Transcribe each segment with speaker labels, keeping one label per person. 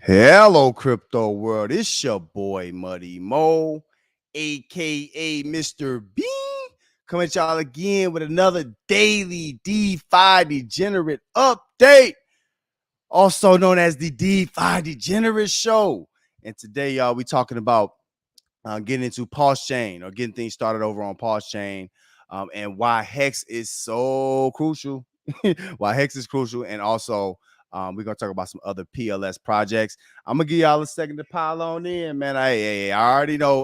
Speaker 1: Hello, crypto world. It's your boy Muddy Mo, aka Mr. Bean, coming at y'all again with another daily DeFi degenerate update, also known as the DeFi Degenerate Show. And today, y'all, we talking about getting into Pulsechain or getting things started over on Pulsechain, and why Hex is so crucial. Why Hex is crucial, and also we're gonna talk about some other PLS projects. I'm gonna give y'all a second to pile on in, man. I already know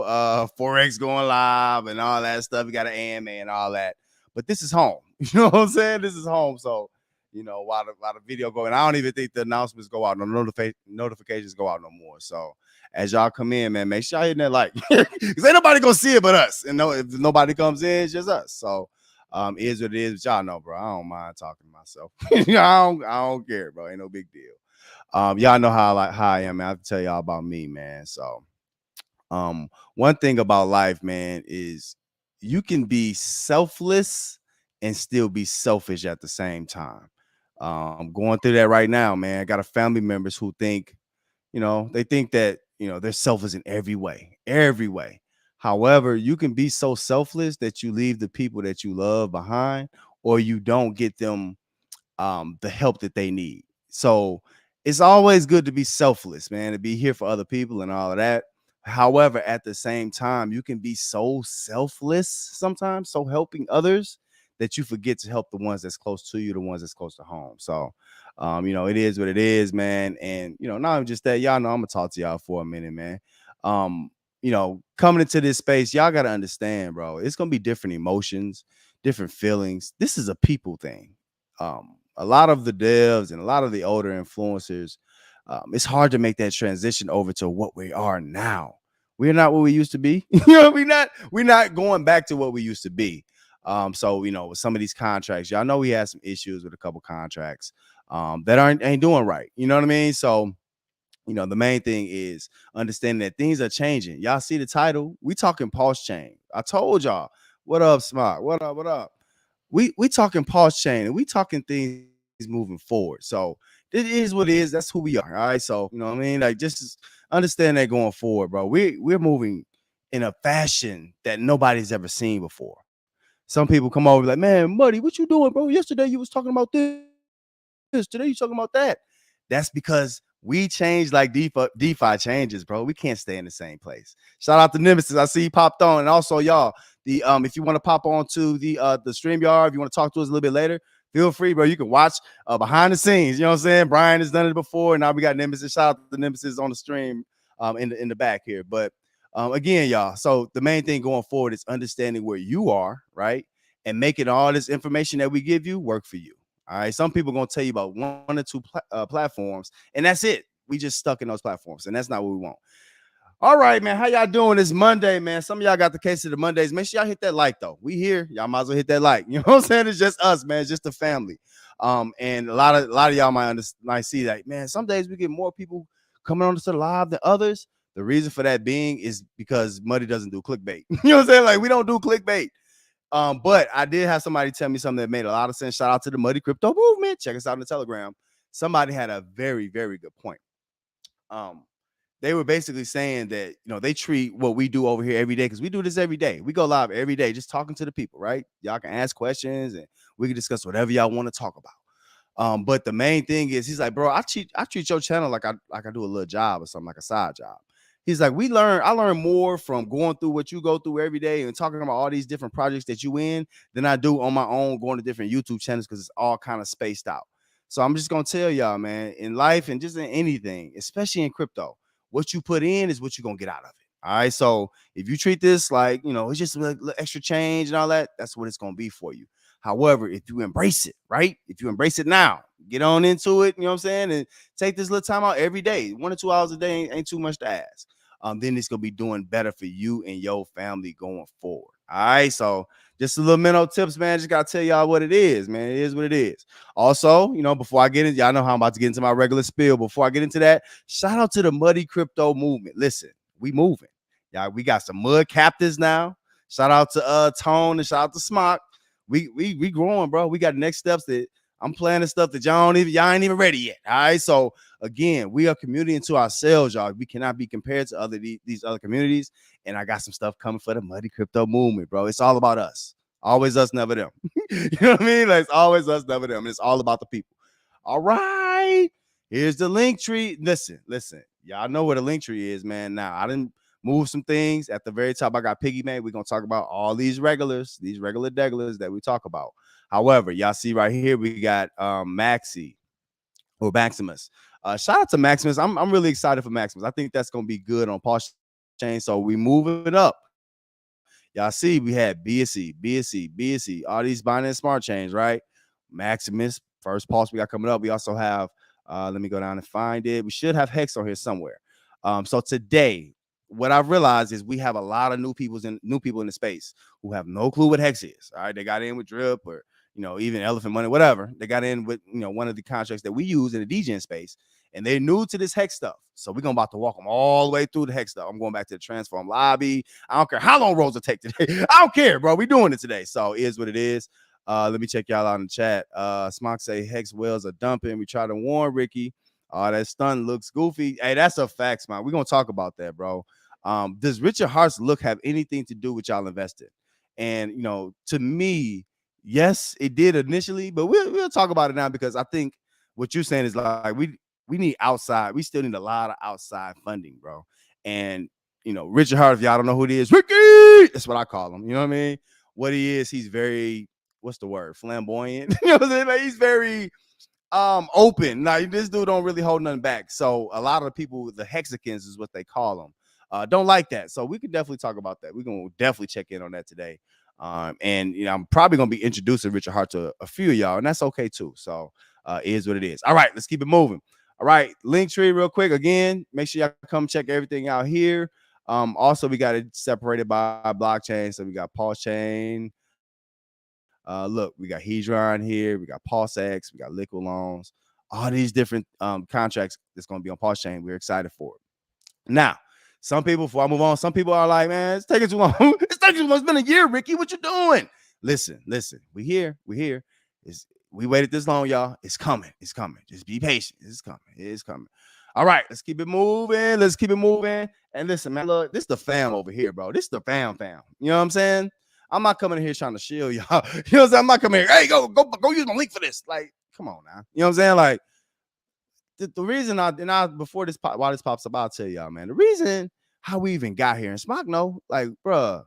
Speaker 1: Forex going live and all that stuff. We got an AMA and all that, but this is home. You know what I'm saying? This is home. So while the video going, I don't even think the announcements go out, no notifications go out no more. So as y'all come in, man, make sure y'all hitting that like, because ain't nobody gonna see it but us. And no, if nobody comes in, it's just us. So is what it is. But y'all know, bro. I don't mind talking to myself. I don't care, bro. Ain't no big deal. Y'all know how I am, man. I have to tell y'all about me, man. So one thing about life, man, is you can be selfless and still be selfish at the same time. I'm going through that right now, man. I got a family members who think, they think that, they're selfless in every way, every way. However, you can be so selfless that you leave the people that you love behind, or you don't get them the help that they need. So it's always good to be selfless, man, to be here for other people and all of that. However, at the same time, you can be so selfless sometimes, so helping others that you forget to help the ones that's close to you, the ones that's close to home. So, it is what it is, man. And, not even just that, y'all know I'm gonna talk to y'all for a minute, man. Coming into this space, y'all got to understand, bro, it's gonna be different emotions, different feelings. This is a people thing. A lot of the devs and a lot of the older influencers, it's hard to make that transition over to what we are now. We're not what we used to be. We're not going back to what we used to be. So with some of these contracts, y'all know we had some issues with a couple contracts that ain't doing right. You know what I mean? So the main thing is understanding that things are changing. Y'all see the title? We talking Pulsechain. I told y'all. What up, Smart? What up? What up? We talking Pulsechain, and we talking things moving forward. So it is what it is. That's who we are. All right. So what I mean? Like, just understand that going forward, bro. We're moving in a fashion that nobody's ever seen before. Some people come over like, man, Muddy, what you doing, bro? Yesterday you was talking about this. Today you talking about that. That's because we change like DeFi changes, bro. We can't stay in the same place. Shout out to Nemesis. I see he popped on. And also, y'all, if you want to pop on to the StreamYard, if you want to talk to us a little bit later, feel free, bro. You can watch behind the scenes. You know what I'm saying? Brian has done it before, and now we got Nemesis. Shout out to Nemesis on the stream in the back here. But again, y'all, so the main thing going forward is understanding where you are, right? And making all this information that we give you work for you. All right. Some people are going to tell you about one or two platforms, and that's it. We just stuck in those platforms, and that's not what we want. All right, man. How y'all doing this Monday, man? Some of y'all got the case of the Mondays. Make sure y'all hit that like, though. We here. Y'all might as well hit that like. You know what I'm saying? It's just us, man. It's just the family. And a lot of y'all might see that, man. Some days we get more people coming on to the live than others. The reason for that being is because Muddy doesn't do clickbait. You know what I'm saying? Like, we don't do clickbait. But I did have somebody tell me something that made a lot of sense. Shout out to the Muddy Crypto Movement. Check us out on the Telegram. Somebody had a very, very good point. They were basically saying that, they treat what we do over here every day, because we do this every day. We go live every day, just talking to the people, right? Y'all can ask questions and we can discuss whatever y'all want to talk about. But the main thing is, he's like, bro, I treat your channel like I do a little job or something, like a side job. He's like, I learn more from going through what you go through every day and talking about all these different projects that you in than I do on my own going to different YouTube channels, because it's all kind of spaced out. So I'm just going to tell y'all, man, in life and just in anything, especially in crypto, what you put in is what you're going to get out of it. All right. So if you treat this like, it's just a little extra change and all that, that's what it's going to be for you. However, if you embrace it, right? If you embrace it now, get on into it, you know what I'm saying? And take this little time out every day. 1 or 2 hours a day ain't too much to ask. Then it's going to be doing better for you and your family going forward. All right. So just a little mental tips, man. Just got to tell y'all what it is, man. It is what it is. Also, before I get into, y'all know how I'm about to get into my regular spiel. Before I get into that, shout out to the Muddy Crypto Movement. Listen, we moving. Yeah, we got some mud captives now. Shout out to Tone and shout out to Smock. We growing, bro. We got next steps that I'm planning stuff that y'all ain't even ready yet. All right. So again, we are community into ourselves, y'all. We cannot be compared to these other communities. And I got some stuff coming for the Muddy Crypto movement, bro. It's all about us. Always us, never them. You know what I mean? Like, it's always us, never them. It's all about the people. All right. Here's the link tree. Listen. Y'all know where the link tree is, man. Now, I didn't move some things. At the very top, I got Piggy Man. We're going to talk about all these regular deglars that we talk about. However, y'all see right here, we got Maxi or Maximus. Shout out to Maximus. I'm really excited for Maximus. I think that's going to be good on Pulsechain. So we move it up. Y'all see, we had BSC, all these Binance Smart Chains, right? Maximus, first Pulse we got coming up. We also have, let me go down and find it. We should have Hex on here somewhere. So today, what I've realized is we have a lot of new people in the space who have no clue what Hex is. All right, they got in with Drip or even Elephant Money, whatever. They got in with one of the contracts that we use in the degen space, and they're new to this Hex stuff. So we're about to walk them all the way through the Hex stuff. I'm going back to the transform lobby. I don't care how long rolls will take today. I don't care, bro. We're doing it today. So it is what it is. Let me check y'all out in the chat. Smock say Hex wells are dumping. We try to warn Ricky. That stun looks goofy. Hey, that's a fact, man. We're gonna talk about that, bro. Does Richard Hart's look have anything to do with y'all investing? And to me, yes, it did initially, but we'll talk about it now, because I think what you're saying is like we need outside. We still need a lot of outside funding, bro. And Richard Hart, if y'all don't know who it is, Ricky, that's what I call him. You know what I mean? What he is, he's very, what's the word? Flamboyant. You know what I'm saying? Like, he's very open. Now, this dude don't really hold nothing back. So a lot of the people, the Hexicans is what they call them, don't like that. So we can definitely talk about that. We're gonna definitely check in on that today. And I'm probably gonna be introducing Richard Hart to a few of y'all, and that's okay too. So it is what it is. All right, let's keep it moving. All right, link tree real quick. Again, make sure y'all come check everything out here. Also, we got it separated by blockchain. So we got Pulsechain. Look, we got Hedron here, we got Pulsex, we got Liquid Loans, all these different contracts that's going to be on Pulsechain. We're excited for it. Now, some people, before I move on, some people are like, man, it's taking too long. It's taking too long. It's been a year, Ricky. What you doing? Listen. We here. We waited this long, y'all. It's coming. Just be patient. It's coming. All right, let's keep it moving. And listen, man, look, this is the fam over here, bro. This is the fam. You know what I'm saying? I'm not coming in here trying to shield y'all. You know what I'm saying? I'm not coming here. Hey, go use my link for this. Like, come on now. You know what I'm saying? Like, the reason before this while this pops up, I'll tell y'all, man. The reason how we even got here, and Smock know, like, bruh,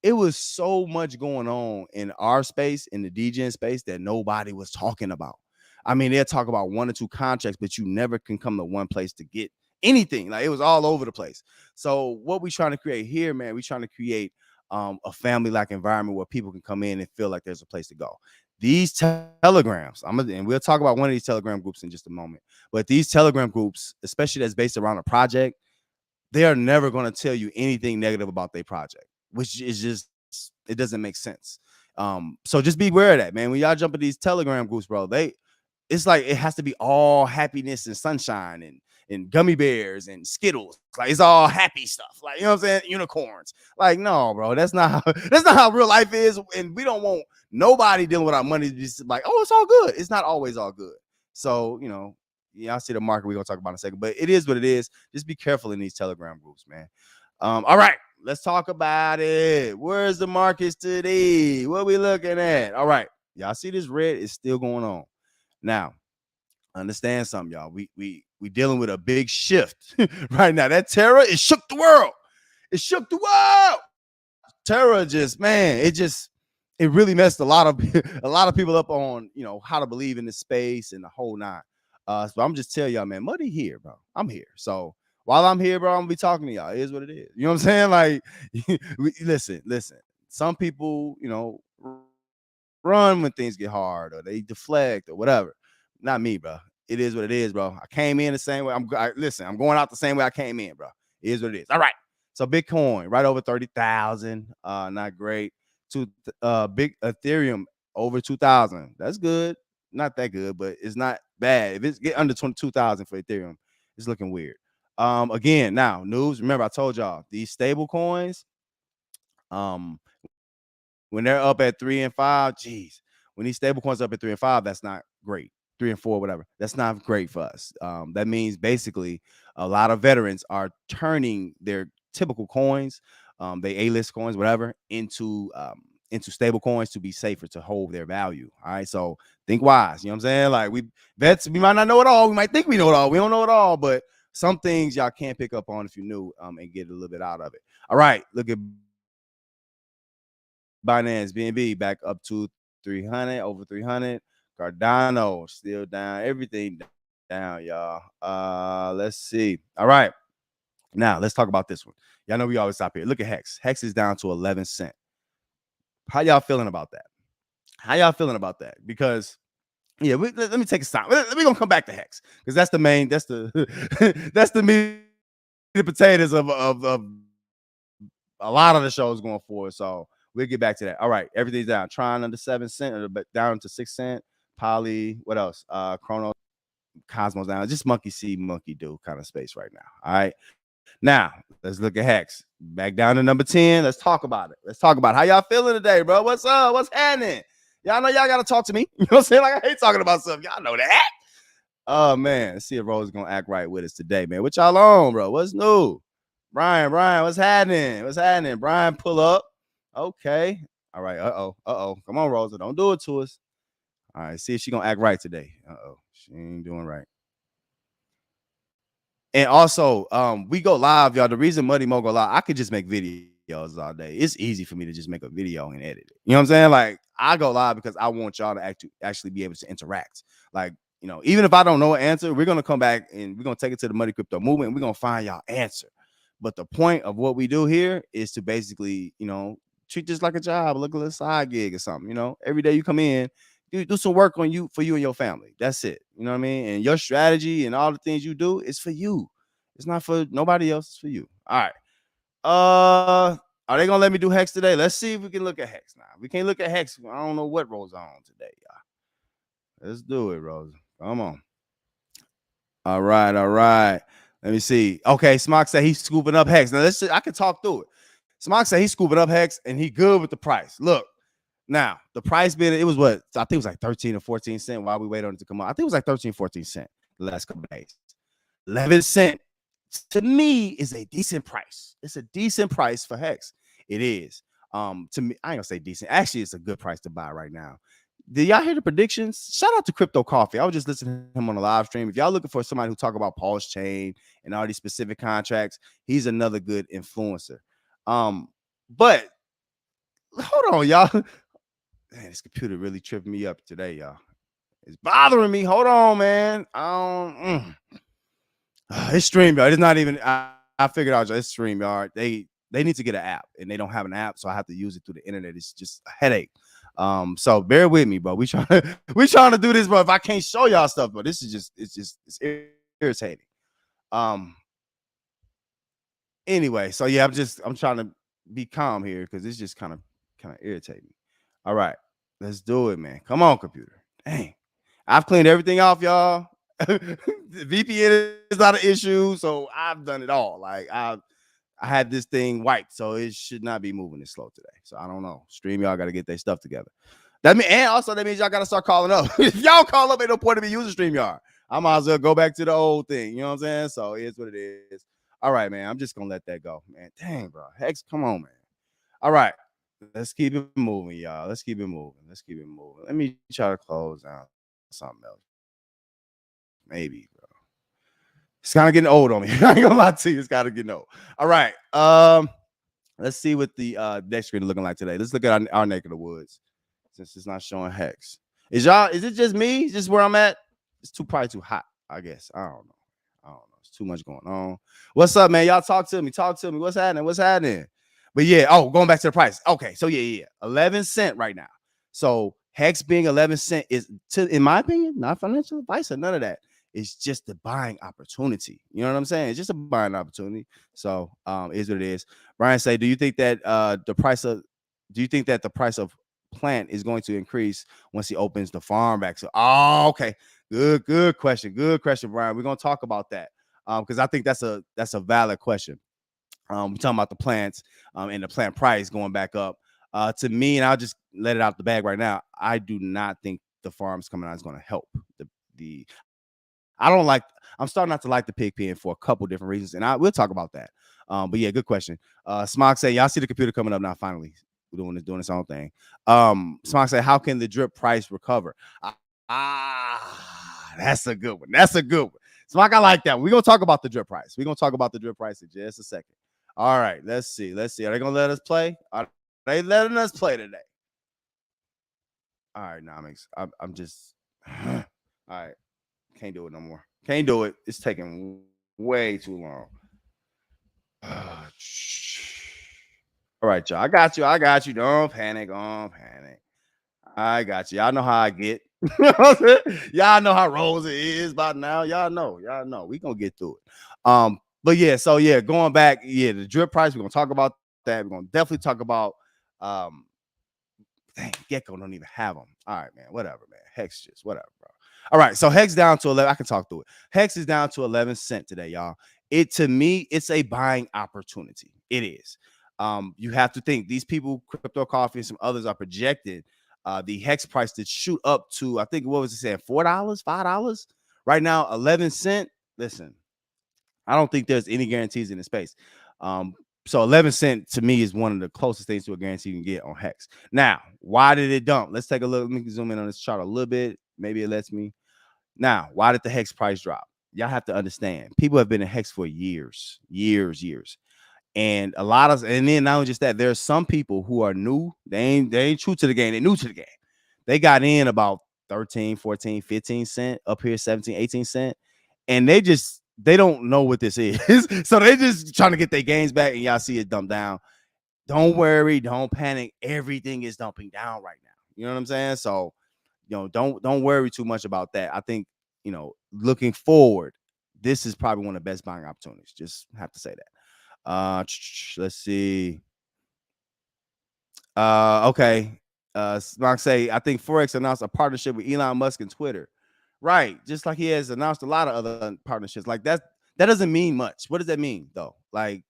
Speaker 1: it was so much going on in our space, in the degen space, that nobody was talking about. I mean, they'll talk about one or two contracts, but you never can come to one place to get anything. Like, it was all over the place. So what we trying to create here, man, we trying to create a family-like environment where people can come in and feel like there's a place to go. These telegrams, and we'll talk about one of these Telegram groups in just a moment, but these Telegram groups, especially that's based around a project, they are never going to tell you anything negative about their project, which is just, it doesn't make sense. So just be aware of that, man. When y'all jump in these Telegram groups, bro, it's like it has to be all happiness and sunshine and gummy bears and Skittles. Like, it's all happy stuff. Like, you know what I'm saying? Unicorns. Like, no, bro, that's not how real life is. And we don't want nobody dealing with our money to just like, oh, it's all good. It's not always all good. So, I see the market we're gonna talk about in a second, but it is what it is. Just be careful in these Telegram groups, man. All right, let's talk about it. Where's the markets today? What we looking at? All right, y'all see this red is still going on. Now, understand something, y'all. We dealing with a big shift right now. That Terra, it shook the world. Terra just, man, it really messed a lot of people up on how to believe in this space and the whole nine. So I'm just telling y'all, man, Muddy here, bro. I'm here. So while I'm here, bro, I'm gonna be talking to y'all. It is what it is. You know what I'm saying? Like, listen. Some people, run when things get hard, or they deflect, or whatever. Not me, bro. It is what it is, bro. I came in the same way. I'm going out the same way I came in, bro. It is what it is. All right. So Bitcoin right over 30,000. Not great. Big Ethereum over 2,000. That's good. Not that good, but it's not bad. If it's get under 22,000 for Ethereum, it's looking weird. Again, now news. Remember, I told y'all these stable coins. When they're up at 3 and 5, geez, when these stable coins up at 3 and 5, that's not great. 3 and 4, whatever. That's not great for us. That means basically a lot of veterans are turning their typical coins, they A-list coins, whatever, into stable coins to be safer, to hold their value. All right. So think wise. You know what I'm saying? Like we might not know it all. We might think we know it all. We don't know it all, but some things y'all can't pick up on if you're new, and get a little bit out of it. All right. Look at Binance BNB back up to 300, over 300. Cardano still down. Everything down, y'all. Let's see. All right. Now let's talk about this one. Y'all know we always stop here. Look at Hex. Hex is down to 11 cents. How y'all feeling about that? How y'all feeling about that? Because let me take a stop. We're gonna come back to Hex because that's the main. That's the that's the meat and potatoes of a lot of the shows going forward. So we'll get back to that. All right, everything's down. Tron under 7 cents, but down to 6 cents. Poly, what else? Chrono, Cosmos down. Just monkey see, monkey do kind of space right now. All right. Now let's look at Hex. Back down to number 10. Let's talk about it. Let's talk about how y'all feeling today, bro. What's up? What's happening? Y'all know y'all gotta talk to me. You know what I'm saying? Like I hate talking about stuff. Y'all know that. Oh man, let's see if Rose is gonna act right with us today, man. What y'all on, bro? What's new? Brian, what's happening? What's happening? Brian, pull up. Okay. All right. Uh-oh. Come on, Rosa. Don't do it to us. All right. See if she gonna act right today. Uh-oh. She ain't doing right. And also, we go live, y'all. The reason Muddy Mo go live, I could just make videos all day. It's easy for me to just make a video and edit it. You know what I'm saying? Like, I go live because I want y'all to actually be able to interact. Like, even if I don't know an answer, we're gonna come back and we're gonna take it to the Muddy Crypto Movement and we're gonna find y'all answer. But the point of what we do here is to basically, treat this like a job, look at a side gig or something. Every day you come in, do some work on you for you and your family. That's it. You know what I mean? And your strategy and all the things you do is for you. It's not for nobody else. It's for you. All right. Are they gonna let me do Hex today? Let's see if we can look at Hex now. We can't look at Hex. I don't know what Rose on today, y'all. Let's do it, Rose. Come on. All right. Let me see. Okay, Smock said he's scooping up Hex. Now I can talk through it. Smock said he's scooping up Hex and he good with the price. Look, now the price bid, it was what? I think it was like 13 or 14 cents while we wait on it to come out. I think it was like 13, 14 cents the last couple days. 11 cents to me is a decent price. It's a decent price for Hex. It is. To me, I ain't gonna say decent. Actually, it's a good price to buy right now. Did y'all hear the predictions? Shout out to Crypto Coffee. I was just listening to him on a live stream. If y'all looking for somebody who talk about Pulsechain and all these specific contracts, he's another good influencer. But hold on, y'all. Man, this computer really tripped me up today, y'all. It's bothering me. Hold on, man. It's StreamYard. It's not even. I figured out it's StreamYard. They need to get an app, and they don't have an app, so I have to use it through the internet. It's just a headache. So bear with me, bro. We trying to do this, bro. If I can't show y'all stuff, but this is it's irritating. Anyway, so yeah, I'm trying to be calm here because it's just kind of irritating me. All right, let's do it, man. Come on, computer. Dang, I've cleaned everything off, y'all. The VPN is not an issue, so I've done it all. Like I had this thing wiped, so it should not be moving this slow today. So I don't know. StreamYard got to get their stuff together. That means y'all got to start calling up. If y'all call up, ain't no point in me using StreamYard. I might as well go back to the old thing. You know what I'm saying? So it's what it is. All right, man. I'm just gonna let that go, man. Dang, bro. Hex, come on, man. All right, let's keep it moving, y'all. Let's keep it moving. Let me try to close down something else. Maybe, bro. It's kind of getting old on me. I ain't gonna lie to you. It's kind of getting old. All right. Let's see what the next screen is looking like today. Let's look at our neck of the woods since it's not showing Hex. Is it just me? Just where I'm at? It's probably too hot, I guess. I don't know. It's too much going on. What's up, man? Y'all talk to me. What's happening? But yeah, going back to the price. Okay, so yeah. 11 cents right now. So Hex being 11 cents is, in my opinion, not financial advice or none of that. It's just the buying opportunity. You know what I'm saying? It's just a buying opportunity. So is what it is. Brian say, do you think that the price of plant is going to increase once he opens the farm back? So okay. Good question. Brian. We're gonna talk about that. Because I think that's a valid question. We're talking about the plants and the plant price going back up. To me, and I'll just let it out the bag right now. I do not think the farms coming out is going to help the I'm starting not to like the pig pen for a couple different reasons, and we'll talk about that. But yeah, good question. Smog say, y'all see the computer coming up now. Finally, we're doing its own thing. Smog say, how can the drip price recover? That's a good one. That's a good one. Smog, I like that one. We're gonna talk about the drip price. We're gonna talk about the drip price in just a second. All right, let's see. Are they gonna let us play? Are they letting us play today? All right, Nomics. I'm just all right. Can't do it no more. Can't do it. It's taking way too long. All right, y'all. I got you. Don't panic. I got you. Y'all know how I get. Y'all know how Rosa is by now. Y'all know. We gonna get through it. But yeah, so yeah, going back, yeah, the drip price. We're gonna talk about that. We're gonna definitely talk about dang, Gecko don't even have them. All right, man. Whatever, man. Hex just whatever, bro. All right, so Hex down to 11. I can talk through it. Hex is down to 11 cents today, y'all. To me, it's a buying opportunity. It is. You have to think these people, Crypto Coffee and some others, are projected the Hex price to shoot up to, I think, what was it saying, $4, $5? Right now, 11 cents. Listen, I don't think there's any guarantees in the space. So 11 cents to me is one of the closest things to a guarantee you can get on Hex. Now, why did it dump? Let's take a look. Let me zoom in on this chart a little bit. Maybe it lets me. Now, why did the Hex price drop? Y'all have to understand. People have been in Hex for years. And and then not only just that, there's some people who are new. They ain't true to the game. They're new to the game. They got in about 13, 14, 15 cent, up here 17, 18 cent. And they don't know what this is. So they just trying to get their gains back, and y'all see it dump down. Don't worry, don't panic. Everything is dumping down right now. You know what I'm saying? So, don't worry too much about that. I think, looking forward, this is probably one of the best buying opportunities. Just have to say that. Let's see. Okay. Mark say, I think Forex announced a partnership with Elon Musk and Twitter. Right. Just like he has announced a lot of other partnerships. Like that doesn't mean much. What does that mean though? Like,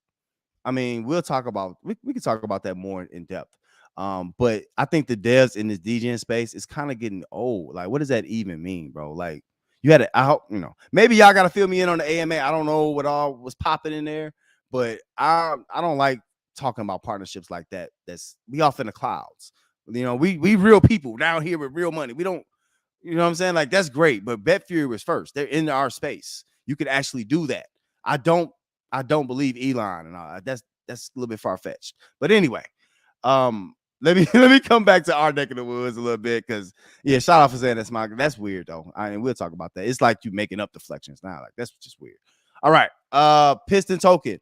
Speaker 1: I mean, we'll talk about we can talk about that more in depth. But I think the devs in this degen space is kind of getting old. Like, what does that even mean, bro? Like, I hope, maybe y'all gotta fill me in on the AMA. I don't know what all was popping in there, but I don't like talking about partnerships like that. We off in the clouds. We real people down here with real money. We don't, you know what I'm saying? Like, that's great, but BetFury was first. They're in our space. You could actually do that. I don't believe Elon and all. That's a little bit far-fetched. But anyway, let me come back to our neck of the woods a little bit, because yeah, shout out for saying that's weird though. And we'll talk about that. It's like you making up deflections now. Like, that's just weird. All right. Piston token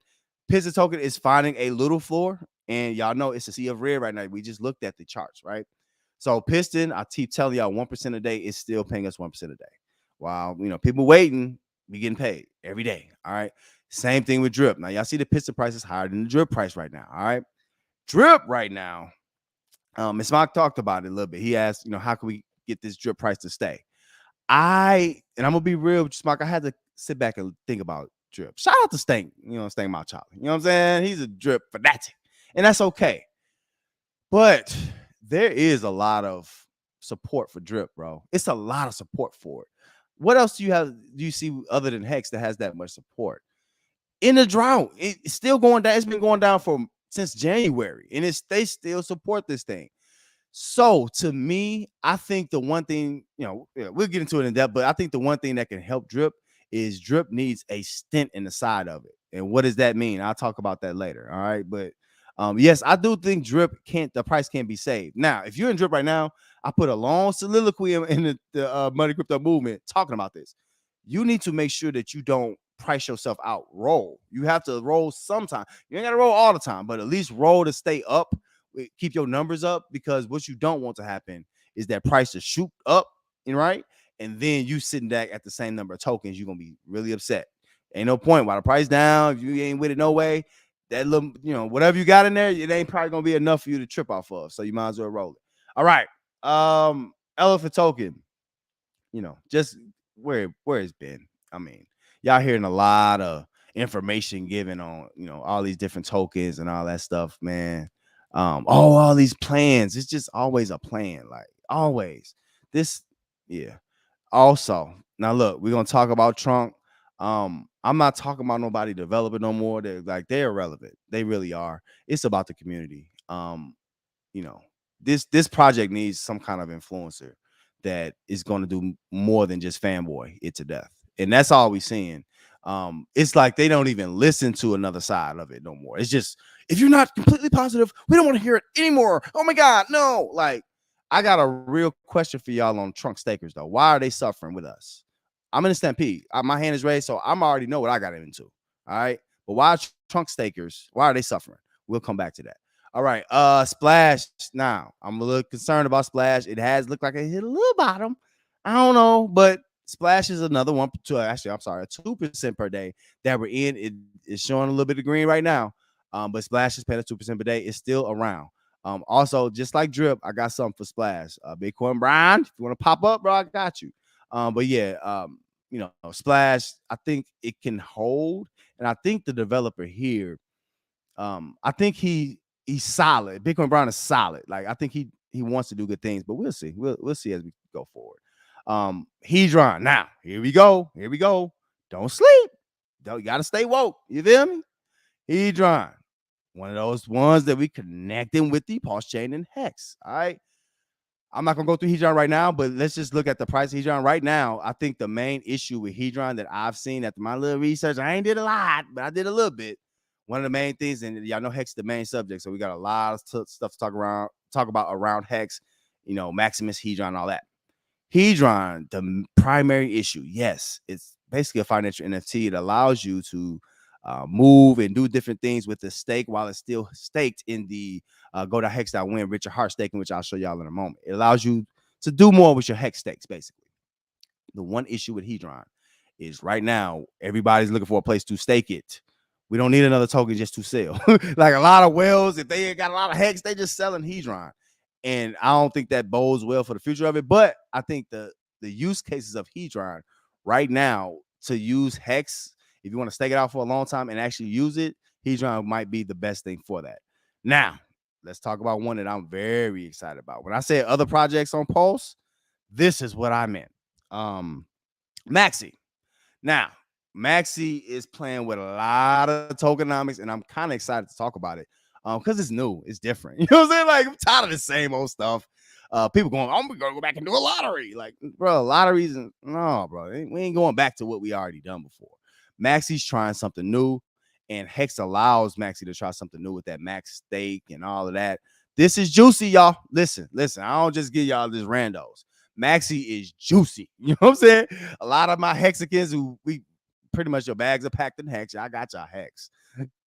Speaker 1: is finding a little floor, and y'all know it's a sea of red right now. We just looked at the charts, right? So Piston, I keep telling y'all, 1% a day is still paying us 1% a day. While people waiting, we getting paid every day. All right. Same thing with drip. Now y'all see the Piston price is higher than the drip price right now. All right. Drip right now. Ms. Mark talked about it a little bit. He asked, how can we get this drip price to stay? I'm gonna be real with you, Smock. I had to sit back and think about drip. Shout out to Stank, Stank Mouth Charlie. You know what I'm saying? He's a drip fanatic, and that's okay. But there is a lot of support for drip, bro. It's a lot of support for it. What else do you see other than Hex that has that much support? In the drought, it's still going down. It's been going down since January, and they still support this thing. So to me, I think the one thing, we'll get into it in depth, but I think the one thing that can help drip is drip needs a stint in the side of it. And what does that mean? I'll talk about that later. All right. But yes, I do think the price can't be saved. Now, if you're in drip right now, I put a long soliloquy in the Money Crypto movement talking about this. You need to make sure that you don't price yourself out. Roll. You have to roll sometime. You ain't got to roll all the time, but at least roll to stay up. Keep your numbers up, because what you don't want to happen is that price to shoot up, right? And then you sitting back at the same number of tokens, you're gonna be really upset. Ain't no point. While the price down, if you ain't with it no way, that little, whatever you got in there, it ain't probably gonna be enough for you to trip off of. So you might as well roll it. All right. Elephant token, just where it's been. I mean, y'all hearing a lot of information given on, all these different tokens and all that stuff, man. All these plans. It's just always a plan, like always. This Yeah. Also, now look, we're gonna talk about Trunk. I'm not talking about nobody developing no more. They're irrelevant. They really are. It's about the community. You know, this project needs some kind of influencer that is going to do more than just fanboy it to death, and that's all we're seeing. It's like they don't even listen to another side of it no more. It's just, if you're not completely positive, we don't want to hear it anymore. Oh my god, no! Like, I got a real question for y'all on Trunk Stakers though. Why are they suffering with us? I'm in a stampede. My hand is raised, so I'm already know what I got into. All right, but why are Trunk Stakers? Why are they suffering? We'll come back to that. All right, Splash. Now, I'm a little concerned about Splash. It has looked like it hit a little bottom. I don't know, but Splash is another one. Actually, I'm sorry, a 2% per day that we're in. It is showing a little bit of green right now. But Splash is paying a 2% per day. It's still around. Also, just like Drip, I got something for Splash. Bitcoin Brian, if you want to pop up, bro, I got you. But yeah, Splash, I think it can hold, and I think the developer here, I think he's solid. Bitcoin Brown is solid. Like, I think he wants to do good things, but we'll see. We'll see as we go forward. Hedron. Now, here we go. Here we go. Don't sleep. You gotta stay woke. You feel me? Hedron. One of those ones that we connecting with the Pulsechain and Hex. All right. I'm not gonna go through Hedron right now, but let's just look at the price of Hedron right now. I think the main issue with Hedron that I've seen after my little research, I ain't did a lot, but I did a little bit. One of the main things, and y'all know Hex is the main subject, so we got a lot of stuff to talk about around Hex, Maximus, Hedron, all that. Hedron, the primary issue, yes, it's basically a financial NFT. It allows you to move and do different things with the stake while it's still staked in the go to hex.win Richard Hart staking, which I'll show y'all in a moment. It allows you to do more with your Hex stakes, basically. The one issue with Hedron is right now, everybody's looking for a place to stake it. We don't need another token just to sell. Like a lot of whales, if they got a lot of Hex, they just selling Hedron. And I don't think that bodes well for the future of it. But I think the use cases of Hedron right now to use Hex, if you want to stake it out for a long time and actually use it, Hedron might be the best thing for that. Now, let's talk about one that I'm very excited about. When I say other projects on Pulse, this is what I meant. Maxi. Now, Maxi is playing with a lot of tokenomics, and I'm kind of excited to talk about it because it's new, it's different. You know what I'm saying? Like, I'm tired of the same old stuff. People going, I'm gonna go back and do a lottery. Like, bro, lotteries, no, bro, we ain't going back to what we already done before. Maxi's trying something new, and Hex allows Maxi to try something new with that max stake and all of that. This is juicy, y'all. Listen. I don't just give y'all this randos. Maxi is juicy. You know what I'm saying? A lot of my Hexicans who we pretty much your bags are packed in Hex. I got y'all Hex.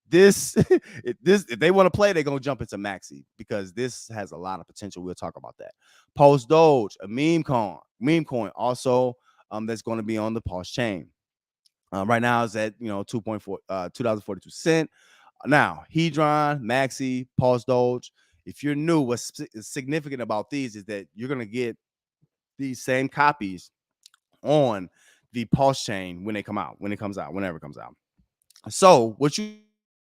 Speaker 1: This, if they want to play, they're gonna jump into Maxi because this has a lot of potential. We'll talk about that. Post Doge, a meme coin, also that's going to be on the Pulsechain. Right now it's at $2.42. Now, Hedron, Maxi, Pulse Doge. If you're new, what's significant about these is that you're gonna get these same copies on the Pulsechain when it comes out, whenever it comes out. So what you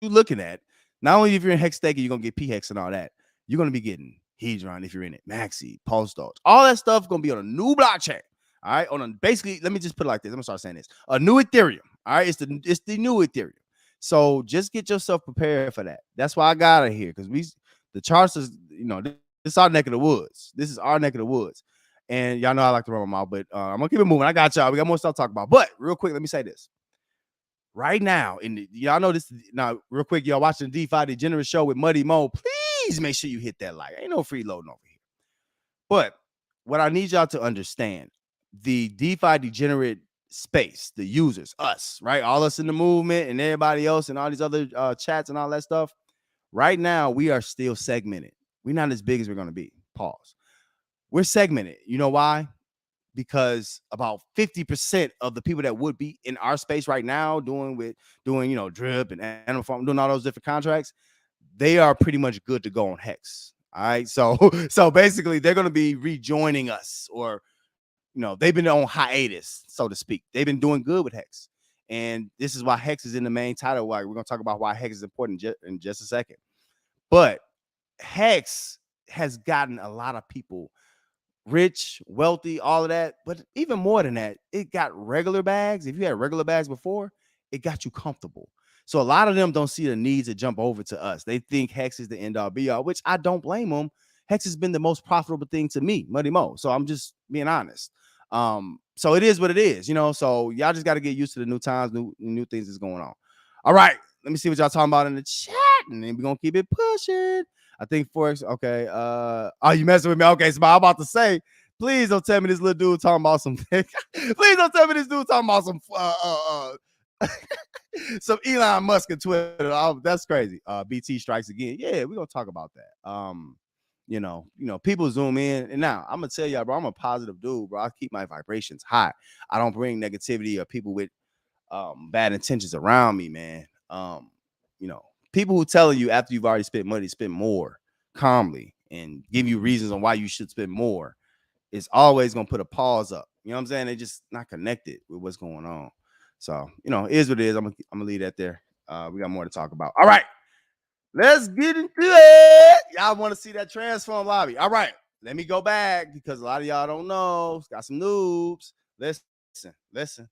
Speaker 1: looking at, not only if you're in Hex staking, you're gonna get PHEX and all that, you're gonna be getting Hedron if you're in it, Maxi, Pulse Doge, all that stuff gonna be on a new blockchain. All right, basically, let me just put it like this. I'm gonna start saying this: a new Ethereum. All right, it's the new Ethereum. So just get yourself prepared for that. That's why I got it here because the charts is this is our neck of the woods. This is our neck of the woods. And y'all know I like to run my mouth, but I'm gonna keep it moving. I got y'all. We got more stuff to talk about. But real quick, let me say this. Right now, y'all know this. Now, real quick, y'all watching the DeFi Degenerate show with Muddy Mo. Please make sure you hit that like. Ain't no freeloading over here. But what I need y'all to understand, the DeFi Degenerate space, the users, us, right? All us in the movement and everybody else and all these other chats and all that stuff. Right now, we are still segmented. We're not as big as we're gonna be. Pause. We're segmented. You know why? Because about 50% of the people that would be in our space right now doing drip and animal farm, doing all those different contracts, they are pretty much good to go on Hex. All right. So basically they're going to be rejoining us, or they've been on hiatus, so to speak. They've been doing good with Hex. And this is why Hex is in the main title. Why we're going to talk about why Hex is important in just a second. But Hex has gotten a lot of people rich, wealthy, all of that. But even more than that, it got regular bags. If you had regular bags before, it got you comfortable. So a lot of them don't see the need to jump over to us. They think Hex is the end all be all, which I don't blame them. Hex has been the most profitable thing to me, Muddy Mo. So I'm just being honest. So it is what it is, you know. So y'all just got to get used to the new times, new things that's going on. All right, let me see what y'all talking about in the chat, and then we're gonna keep it pushing. I think Forex. Okay. Oh, you messing with me? Okay, so I'm about to say, please don't tell me this little dude talking about some. Please don't tell me this dude talking about some Elon Musk and Twitter. Oh, that's crazy. BT strikes again. Yeah, we're gonna talk about that. You know, people zoom in, and now I'm gonna tell y'all, bro, I'm a positive dude, bro. I keep my vibrations high. I don't bring negativity or people with bad intentions around me, man. You know, people who telling you after you've already spent money, spend more calmly and give you reasons on why you should spend more is always gonna put a pause up. You know what I'm saying? They just not connected with what's going on. So, you know, it is what it is. I'm gonna leave that there. We got more to talk about. All right, let's get into it. Y'all want to see that transform lobby? All right, let me go back because a lot of y'all don't know. Got some noobs. Listen.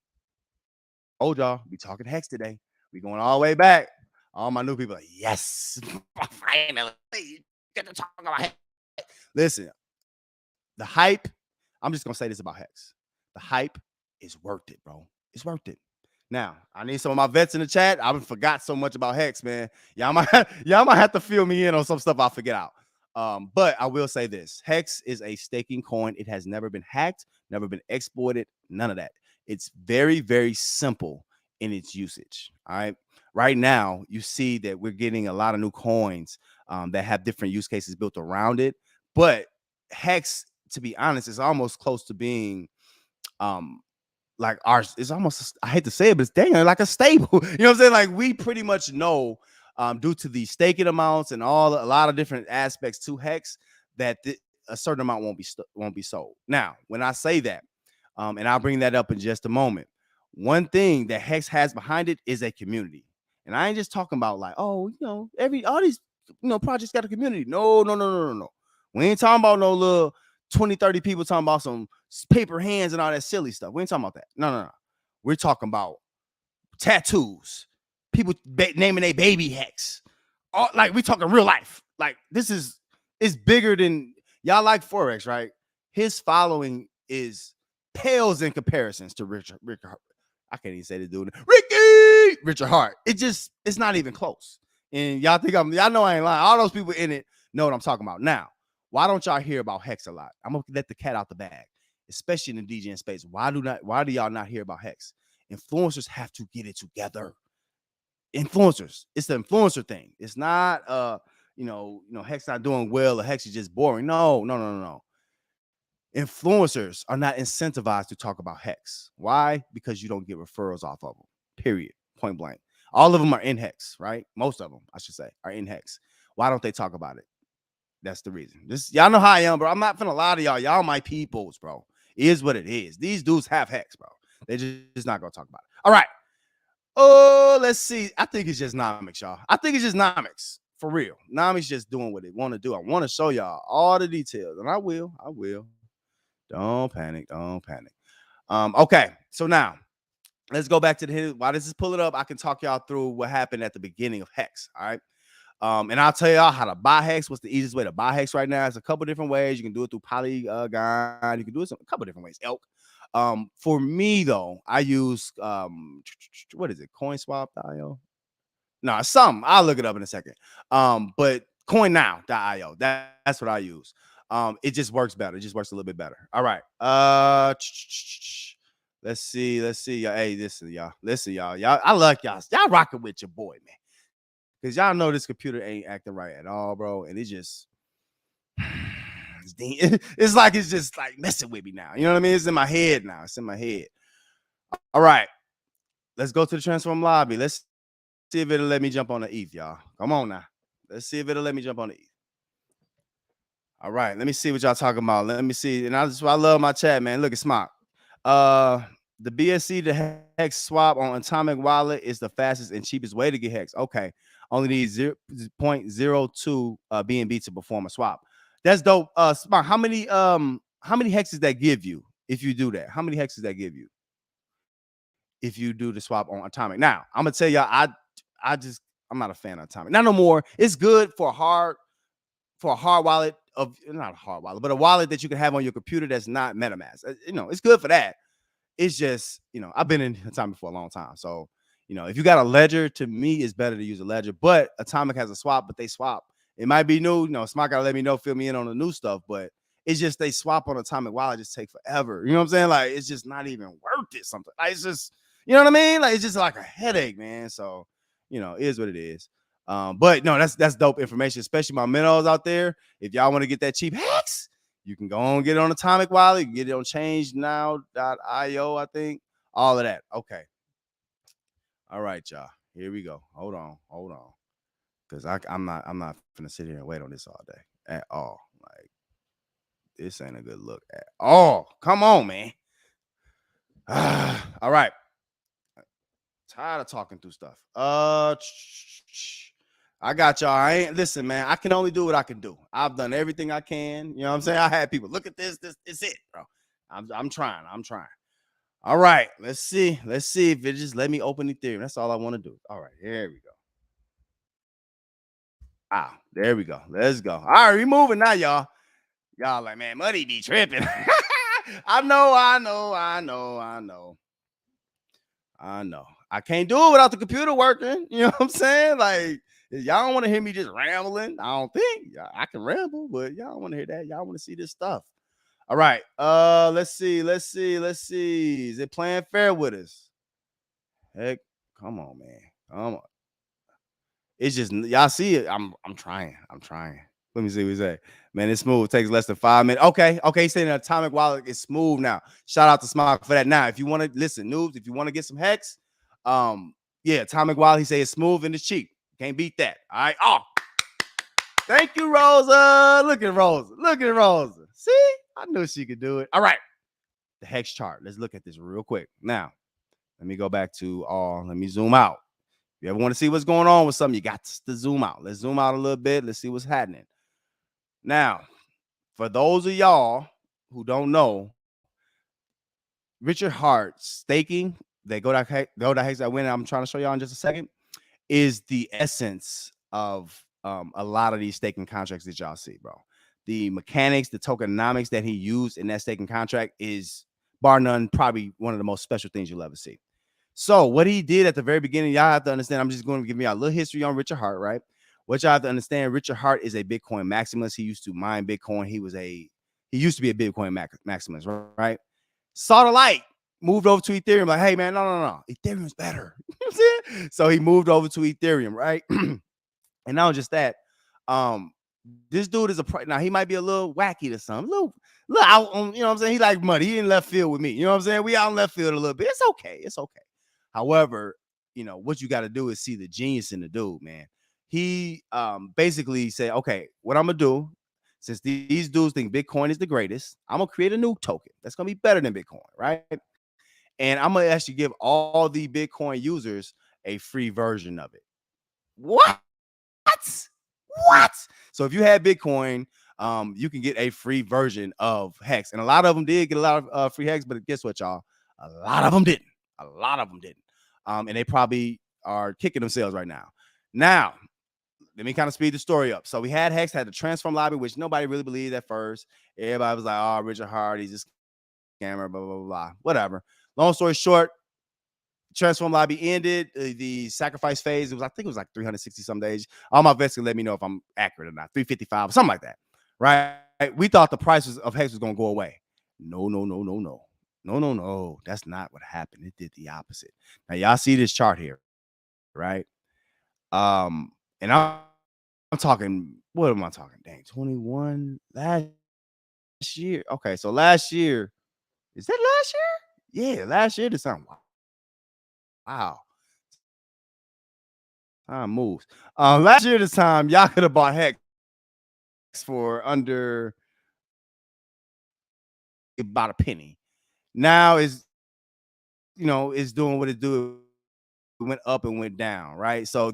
Speaker 1: Hold y'all. We talking Hex today. We going all the way back. All my new people, like, yes, finally get to talk about Hex. Listen, the hype. I'm just gonna say this about Hex. The hype is worth it, bro. It's worth it. Now, I need some of my vets in the chat. I forgot so much about Hex, man. Y'all might have to fill me in on some stuff I forget out. But I will say this: Hex is a staking coin. It has never been hacked, never been exploited, none of that. It's very, very simple in its usage. All right. Right now, you see that we're getting a lot of new coins that have different use cases built around it. But Hex, to be honest, is almost close to being like ours. It's almost, I hate to say it, but it's dang like a stable. You know what I'm saying? Like we pretty much know due to the staking amounts and a lot of different aspects to Hex that a certain amount won't be sold. Now, when I say that, and I'll bring that up in just a moment. One thing that Hex has behind it is a community. And I ain't just talking about like, oh, you know, all these, projects got a community. No. We ain't talking about no little 20, 30 people talking about some paper hands and all that silly stuff. We ain't talking about that. No. We're talking about tattoos, people naming their baby Hex. Like we talking real life. Like it's bigger than y'all like Forex, right? His following is pales in comparisons to Richard. I can't even say the dude. Richard Hart. It's not even close. And y'all know I ain't lying. All those people in it know what I'm talking about. Now, why don't y'all hear about Hex a lot? I'm gonna let the cat out the bag, especially in the degen space. Why do y'all not hear about Hex? Influencers have to get it together. Influencers, it's the influencer thing. It's not Hex not doing well or Hex is just boring. No. Influencers are not incentivized to talk about Hex. Why? Because you don't get referrals off of them. Period. Point blank. All of them are in Hex, right? Most of them, I should say, are in Hex. Why don't they talk about it? That's the reason. Y'all know how I am, bro. I'm not finna lie to y'all. Y'all my peoples, bro. It is what it is. These dudes have Hex, bro. They just not gonna talk about it. All right. Oh, let's see. I think it's just Nomics, y'all. I think it's just Nomics. For real. Nomics just doing what they want to do. I want to show y'all all the details. And I will. Don't panic. Okay. So now let's go back to the while this is pulling up. I can talk y'all through what happened at the beginning of Hex. All right. And I'll tell y'all how to buy Hex. What's the easiest way to buy Hex right now? It's a couple different ways. You can do it through Polygon. You can do it a couple different ways. Elk. For me though, I use what is it? CoinSwap.io. No, it's something. I'll look it up in a second. But CoinNow.io. That's what I use. It just works better. It just works a little bit better. All right. Let's see. Hey, listen, y'all. Y'all, I like y'all. Y'all rocking with your boy, man. Because y'all know this computer ain't acting right at all, bro. And it just it's like it's just like messing with me now. You know what I mean? It's in my head now. It's in my head. All right. Let's go to the transform lobby. Let's see if it'll let me jump on the ETH, y'all. Come on now. Let's see if it'll let me jump on the ETH. All right. Let me see what y'all talking about. Let me see. And I love my chat, man. Look at Smart. The BSC to Hex swap on Atomic Wallet is the fastest and cheapest way to get Hex. Okay. Only needs 0.02 BNB to perform a swap. That's dope. Smart. How many how many hexes that give you if you do that? How many hexes that give you if you do the swap on atomic? Now, I'm gonna tell y'all, I'm not a fan of atomic. Not no more. It's good for a hard wallet of not a hard wallet, but a wallet that you can have on your computer that's not MetaMask. It's good for that. It's just, I've been in Atomic for a long time. So, if you got a ledger, to me, it's better to use a ledger. But Atomic has a swap, but they swap. It might be new. Smart gotta let me know, fill me in on the new stuff. But it's just they swap on Atomic wallet, just take forever. You know what I'm saying? Like, it's just not even worth it. Something like, it's just, you know what I mean? Like, it's just like a headache, man. So, it is what it is. But no, that's dope information, especially my minnows out there. If y'all want to get that cheap Hex, you can go on and get it on Atomic Wallet. You can get it on changenow.io, I think. All of that. Okay. All right, y'all. Here we go. Hold on. Because I'm not gonna sit here and wait on this all day at all. Like, this ain't a good look at all. Come on, man. All right. Tired of talking through stuff. I got y'all. Listen, man. I can only do what I can do. I've done everything I can. You know what I'm saying? I had people look at this. This is it, bro. I'm trying. All right. Let's see if it just let me open Ethereum. That's all I want to do. All right. Here we go. There we go. Let's go. All right, we moving now, y'all. Y'all like, man, Muddy be tripping. I know. I can't do it without the computer working. You know what I'm saying? Like, y'all don't want to hear me just rambling. I don't think I can ramble, but y'all don't want to hear that. Y'all want to see this stuff. All right. Let's see. Is it playing fair with us? Heck, come on, man. Come on. It's just y'all see it. I'm trying. Let me see what he say. Man, it's smooth. It takes less than 5 minutes. Okay. He's saying an Atomic Wallet is smooth now. Shout out to Smart for that. Now, if you want to listen, noobs, if you want to get some Hex, Atomic Wallet, he say it's smooth and it's cheap. Can't beat that. All right. Oh, thank you, Rosa. Look at Rosa. See, I knew she could do it. All right. The Hex chart. Let's look at this real quick. Now, let me go back to let me zoom out. If you ever want to see what's going on with something, you got to zoom out. Let's zoom out a little bit. Let's see what's happening. Now, for those of y'all who don't know, Richard Hart staking, they go to Hex I win. I'm trying to show y'all in just a second, is the essence of a lot of these staking contracts that y'all see, bro. The mechanics, the tokenomics that he used in that staking contract is, bar none, probably one of the most special things you'll ever see. So what he did at the very beginning, y'all have to understand, I'm just going to give you a little history on Richard Hart, right? What y'all have to understand, Richard Hart is a Bitcoin maximalist. He used to mine Bitcoin. He used to be a Bitcoin maximalist, right? Saw the light, moved over to Ethereum, like, hey, man, no. Ethereum's better. You know what I'm saying? So he moved over to Ethereum, right? And not just that, this dude is now he might be a little wacky to some, little out on, you know what I'm saying? He like money. He in left field with me. You know what I'm saying? We out in left field a little bit. It's okay. However, what you got to do is see the genius in the dude, man. He basically said, okay, what I'm gonna do, since these dudes think Bitcoin is the greatest, I'm gonna create a new token that's gonna be better than Bitcoin, right? And I'm gonna actually give all the Bitcoin users a free version of it. What? So if you had Bitcoin, you can get a free version of Hex, and a lot of them did get a lot of free Hex, but guess what, y'all? A lot of them didn't. And they probably are kicking themselves right now. Now, let me kind of speed the story up. So we had Hex, had the transform lobby, which nobody really believed at first. Everybody was like, oh, Richard Hart, he's just a scammer, blah, blah, blah, whatever. Long story short, transform lobby ended. The sacrifice phase, I think it was like 360 some days. All my vets can let me know if I'm accurate or not. 355, something like that, right? We thought the prices of Hex was going to go away. No. That's not what happened. It did the opposite. Now, y'all see this chart here, right? And I'm talking, what am I talking? Dang, 21 last year. Okay, so last year, is that last year? Yeah, last year this time. Wow. Time moves. Last year this time, y'all could have bought Hex for under about a penny. Now is doing what it do. It went up and went down, right? So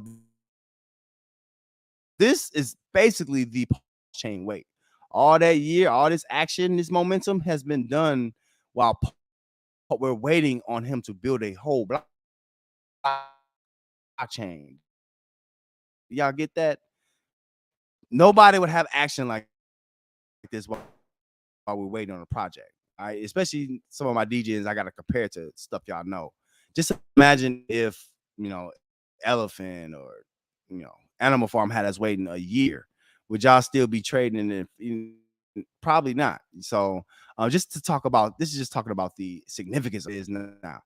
Speaker 1: this is basically the chain weight. All that year, all this action, this momentum has been done while we're waiting on him to build a whole blockchain. Y'all get that? Nobody would have action like this while we're waiting on a project. All right, especially some of my degens, I gotta compare to stuff y'all know. Just imagine if elephant or Animal Farm had us waiting a year. Would y'all still be trading it? Probably not. So just to talk about this is just talking about the significance of it is now.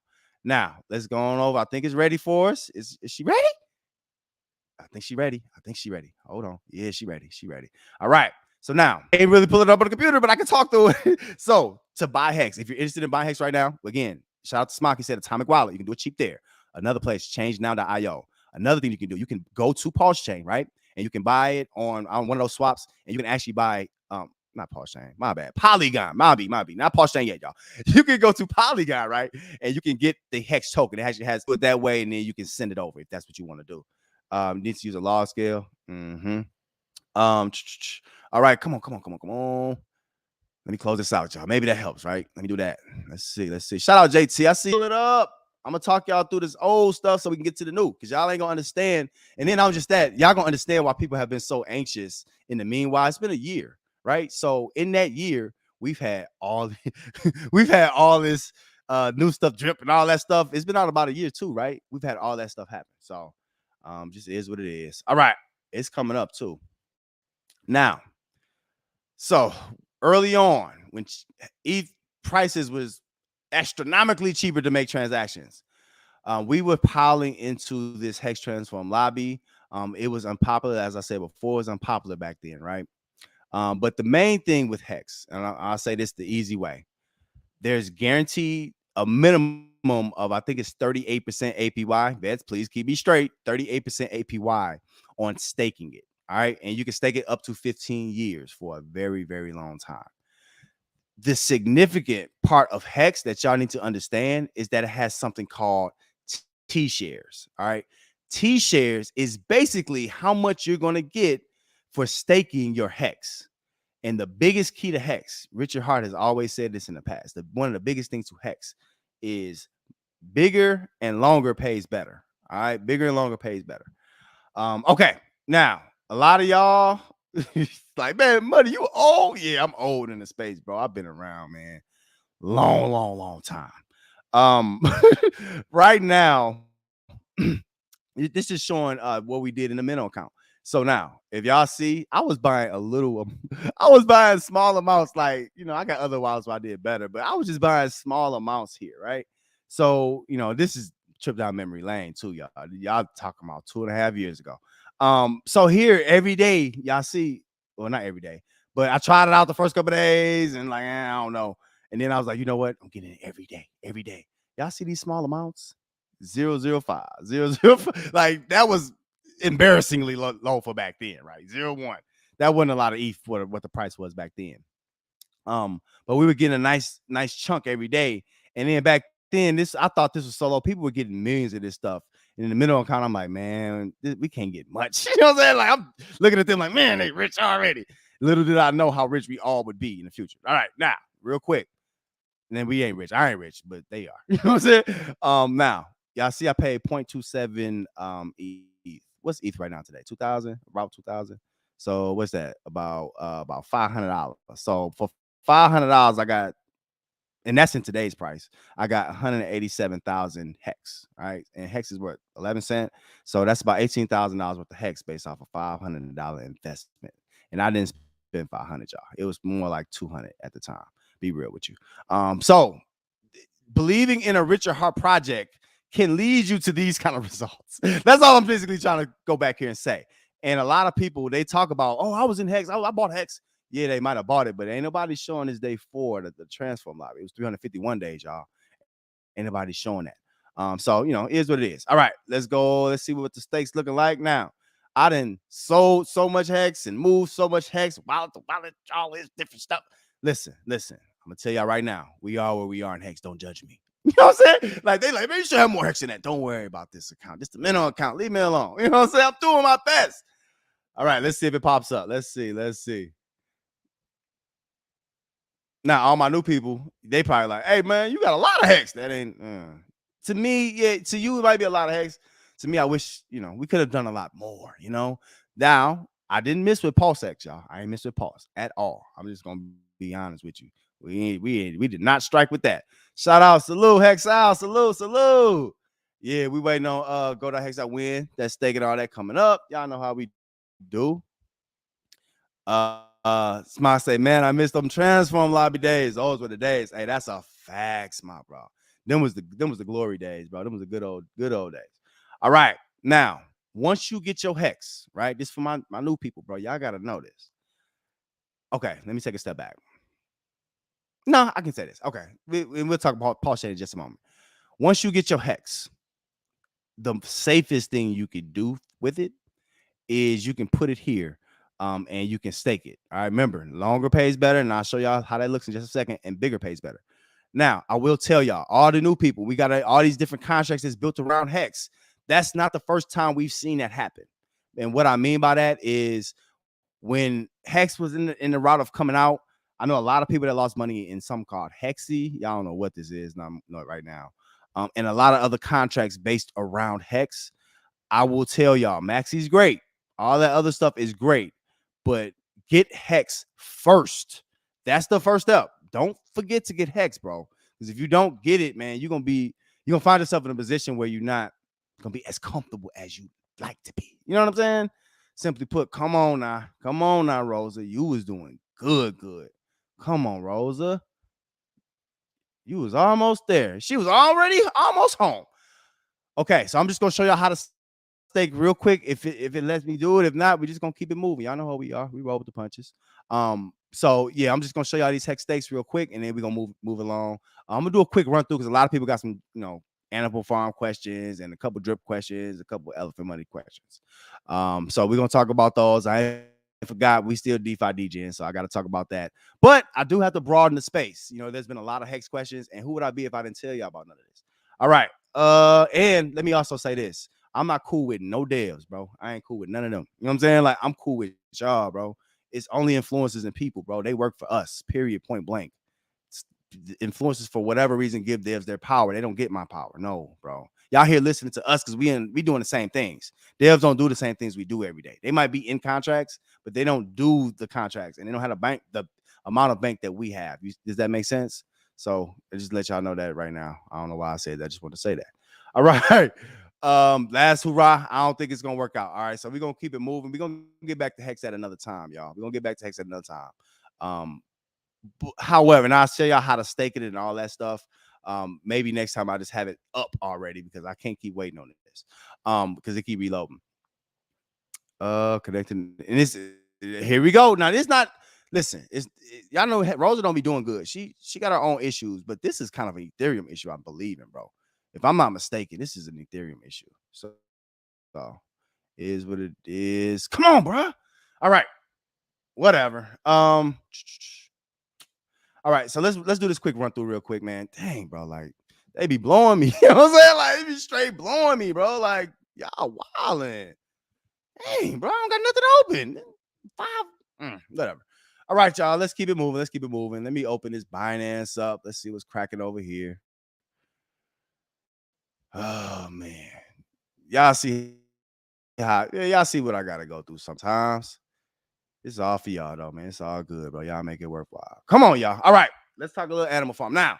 Speaker 1: Now let's go on over. I think it's ready for us. Is she ready? I think she ready. I think she ready. Hold on. Yeah, she ready. She ready. All right. So now, I ain't really pull it up on the computer, but I can talk through it. So To Buy Hex, if you're interested in buying Hex right now, again, shout out to Smock. He said Atomic Wallet. You can do it cheap there. Another place, changenow.io. Another thing you can do, you can go to Pulsechain, right? And you can buy it on one of those swaps, and you can actually buy not Pulsechain, my bad, Polygon, not Pulsechain yet, y'all. You can go to Polygon, right? And you can get the Hex token. It actually has it that way, and then you can send it over if that's what you want to do. Need to use a log scale. All right, come on. Let me close this out, y'all. Maybe that helps, right? Let me do that. Let's see. Shout out JT. I see it up. I'm gonna talk y'all through this old stuff so we can get to the new, because y'all ain't gonna understand. And then I'm just that y'all gonna understand why people have been so anxious. In the meanwhile, it's been a year, right? So in that year, we've had all this new stuff drip and all that stuff. It's been out about a year too, right? We've had all that stuff happen. So just is what it is. All right, it's coming up too. Now, so early on, when ETH prices was astronomically cheaper to make transactions, we were piling into this Hex Transform lobby. It was unpopular, as I said before, it was unpopular back then, right? But the main thing with Hex, and I'll say this the easy way, there's guaranteed a minimum of, I think it's 38% APY. Vets, please keep me straight. 38% APY on staking it. All right. And you can stake it up to 15 years for a very, very long time. The significant part of Hex that y'all need to understand is that it has something called T shares. All right. T shares is basically how much you're going to get for staking your Hex. And the biggest key to Hex, Richard Hart has always said this in the past, one of the biggest things to Hex is bigger and longer pays better. All right. Bigger and longer pays better. Okay. Now, a lot of y'all like, man, Muddy, you old? Yeah, I'm old in the space, bro. I've been around, man. Long time. Right now, this is showing what we did in the minnow account. So now, if y'all see, I was buying small amounts. Like, I got other wallets where I did better, but I was just buying small amounts here, right? So, this is trip down memory lane too, y'all. Y'all talking about 2.5 years ago. So here every day, y'all see, well, not every day, but I tried it out the first couple of days and like, I don't know. And then I was like, you know what? I'm getting it every day. Y'all see these small amounts? 0.05, 0.05. Like, that was embarrassingly low for back then, right? 0.1. That wasn't a lot of ETH for what the price was back then. But we were getting a nice chunk every day. And then back then, I thought this was so low. People were getting millions of this stuff. And in the middle account, I'm like, man, we can't get much. You know what I'm saying? Like, I'm looking at them like, man, they rich already. Little did I know how rich we all would be in the future. All right, now, real quick. And then we ain't rich. I ain't rich, but they are. You know what I'm saying? Now, y'all see I paid 0.27 ETH. What's ETH right now today? 2,000? About 2,000. So what's that? About $500. So for $500, I got, and that's in today's price, I got 187,000 Hex. All right. And Hex is worth 11 cents. So that's about $18,000 worth of Hex based off a $500 investment. And I didn't spend 500, y'all. It was more like 200 at the time. Be real with you. So believing in a Richard Hart project can lead you to these kind of results. That's all I'm basically trying to go back here and say. And a lot of people, they talk about, oh, I was in Hex. I bought Hex. Yeah, they might have bought it, but ain't nobody showing this day 4 the transform lobby. It was 351 days, y'all. Ain't nobody showing that. So, it is what it is. All right, let's go. Let's see what the stakes looking like now. I done sold so much Hex and moved so much Hex, wallet to wallet, all this different stuff. Listen. I'm gonna tell y'all right now, we are where we are in Hex. Don't judge me. You know what I'm saying? Like, they like, man, you should have more Hex in that. Don't worry about this account. Just the minimum account. Leave me alone. You know what I'm saying? I'm doing my best. All right, let's see if it pops up. Let's see. Now, all my new people, they probably like, hey man, you got a lot of hex. That ain't to me, yeah, to you, it might be a lot of hex. To me, I wish, we could have done a lot more, Now, I didn't miss with Pulse Hex, y'all. I ain't miss with Pulse at all. I'm just gonna be honest with you. We did not strike with that. Shout out, salute, Hex out, salute. Yeah, we waiting on go to Hex out win. That stake and all that coming up. Y'all know how we do. Smart say, man, I missed them transform lobby days. Those were the days. Hey, that's a fact, my bro. Them was the glory days, bro. Them was the good old days. All right. Now, once you get your hex, right? This for my new people, bro. Y'all gotta know this. Okay, let me take a step back. No, I can say this. Okay. We'll talk about Pulsechain in just a moment. Once you get your hex, the safest thing you could do with it is you can put it here. And you can stake it. All right, remember, longer pays better, and I'll show y'all how that looks in just a second, and bigger pays better. Now, I will tell y'all, all the new people, we got all these different contracts that's built around Hex. That's not the first time we've seen that happen. And what I mean by that is when Hex was in the route of coming out, I know a lot of people that lost money in some called Hexy. Y'all don't know what this is, not right now. And a lot of other contracts based around Hex. I will tell y'all, Maxi's great. All that other stuff is great. But get Hex first. That's the first step. Don't forget to get Hex, bro. Because if you don't get it, man, you're gonna find yourself in a position where you're not gonna be as comfortable as you like to be. You know what I'm saying? Simply put, come on now, Rosa. You was doing good. Come on, Rosa. You was almost there. She was already almost home. Okay, so I'm just gonna show y'all how to stake real quick if it lets me do it. If not, we're just gonna keep it moving. Y'all know how we are. We roll with the punches. So yeah, I'm just gonna show y'all these hex stakes real quick, and then we're gonna move along. I'm gonna do a quick run through because a lot of people got some, animal farm questions and a couple drip questions, a couple elephant money questions. So we're gonna talk about those. I forgot we still DeFi degen, so I got to talk about that. But I do have to broaden the space. There's been a lot of hex questions, and who would I be if I didn't tell you about none of this? All right. And let me also say this. I'm not cool with no devs, bro. I ain't cool with none of them. You know what I'm saying? Like, I'm cool with y'all, bro. It's only influencers and people, bro. They work for us, period, point blank. Influencers, for whatever reason, give devs their power. They don't get my power. No, bro. Y'all here listening to us because we doing the same things. Devs don't do the same things we do every day. They might be in contracts, but they don't do the contracts, and they don't have the amount of bank that we have. Does that make sense? So I just let y'all know that right now. I don't know why I said that. I just want to say that. All right. Last hurrah. I don't think it's gonna work out. All right, so we're gonna keep it moving. We're gonna get back to Hex at another time, y'all. We're gonna get back to Hex at another time. However, and I'll show y'all how to stake it and all that stuff. Maybe next time I just have it up already because I can't keep waiting on this. Because it keep reloading. Connecting, and this here we go. Now this not. Listen, y'all know Rosa don't be doing good. She got her own issues, but this is kind of an Ethereum issue, I believe in, bro. If I'm not mistaken, this is an Ethereum issue. So is what it is. Come on, bro. All right. Whatever. All right. So let's do this quick run through real quick, man. Dang, bro. Like, they be blowing me. You know what I'm saying? Like, they be straight blowing me, bro. Like, y'all wilding. Dang, bro. I don't got nothing open. Whatever. All right, y'all. Let's keep it moving. Let me open this Binance up. Let's see what's cracking over here. Oh man. Y'all see y'all see what I gotta go through sometimes. It's all for y'all though, man. It's all good, bro. Y'all make it worthwhile. Come on, y'all. All right, let's talk a little animal farm now.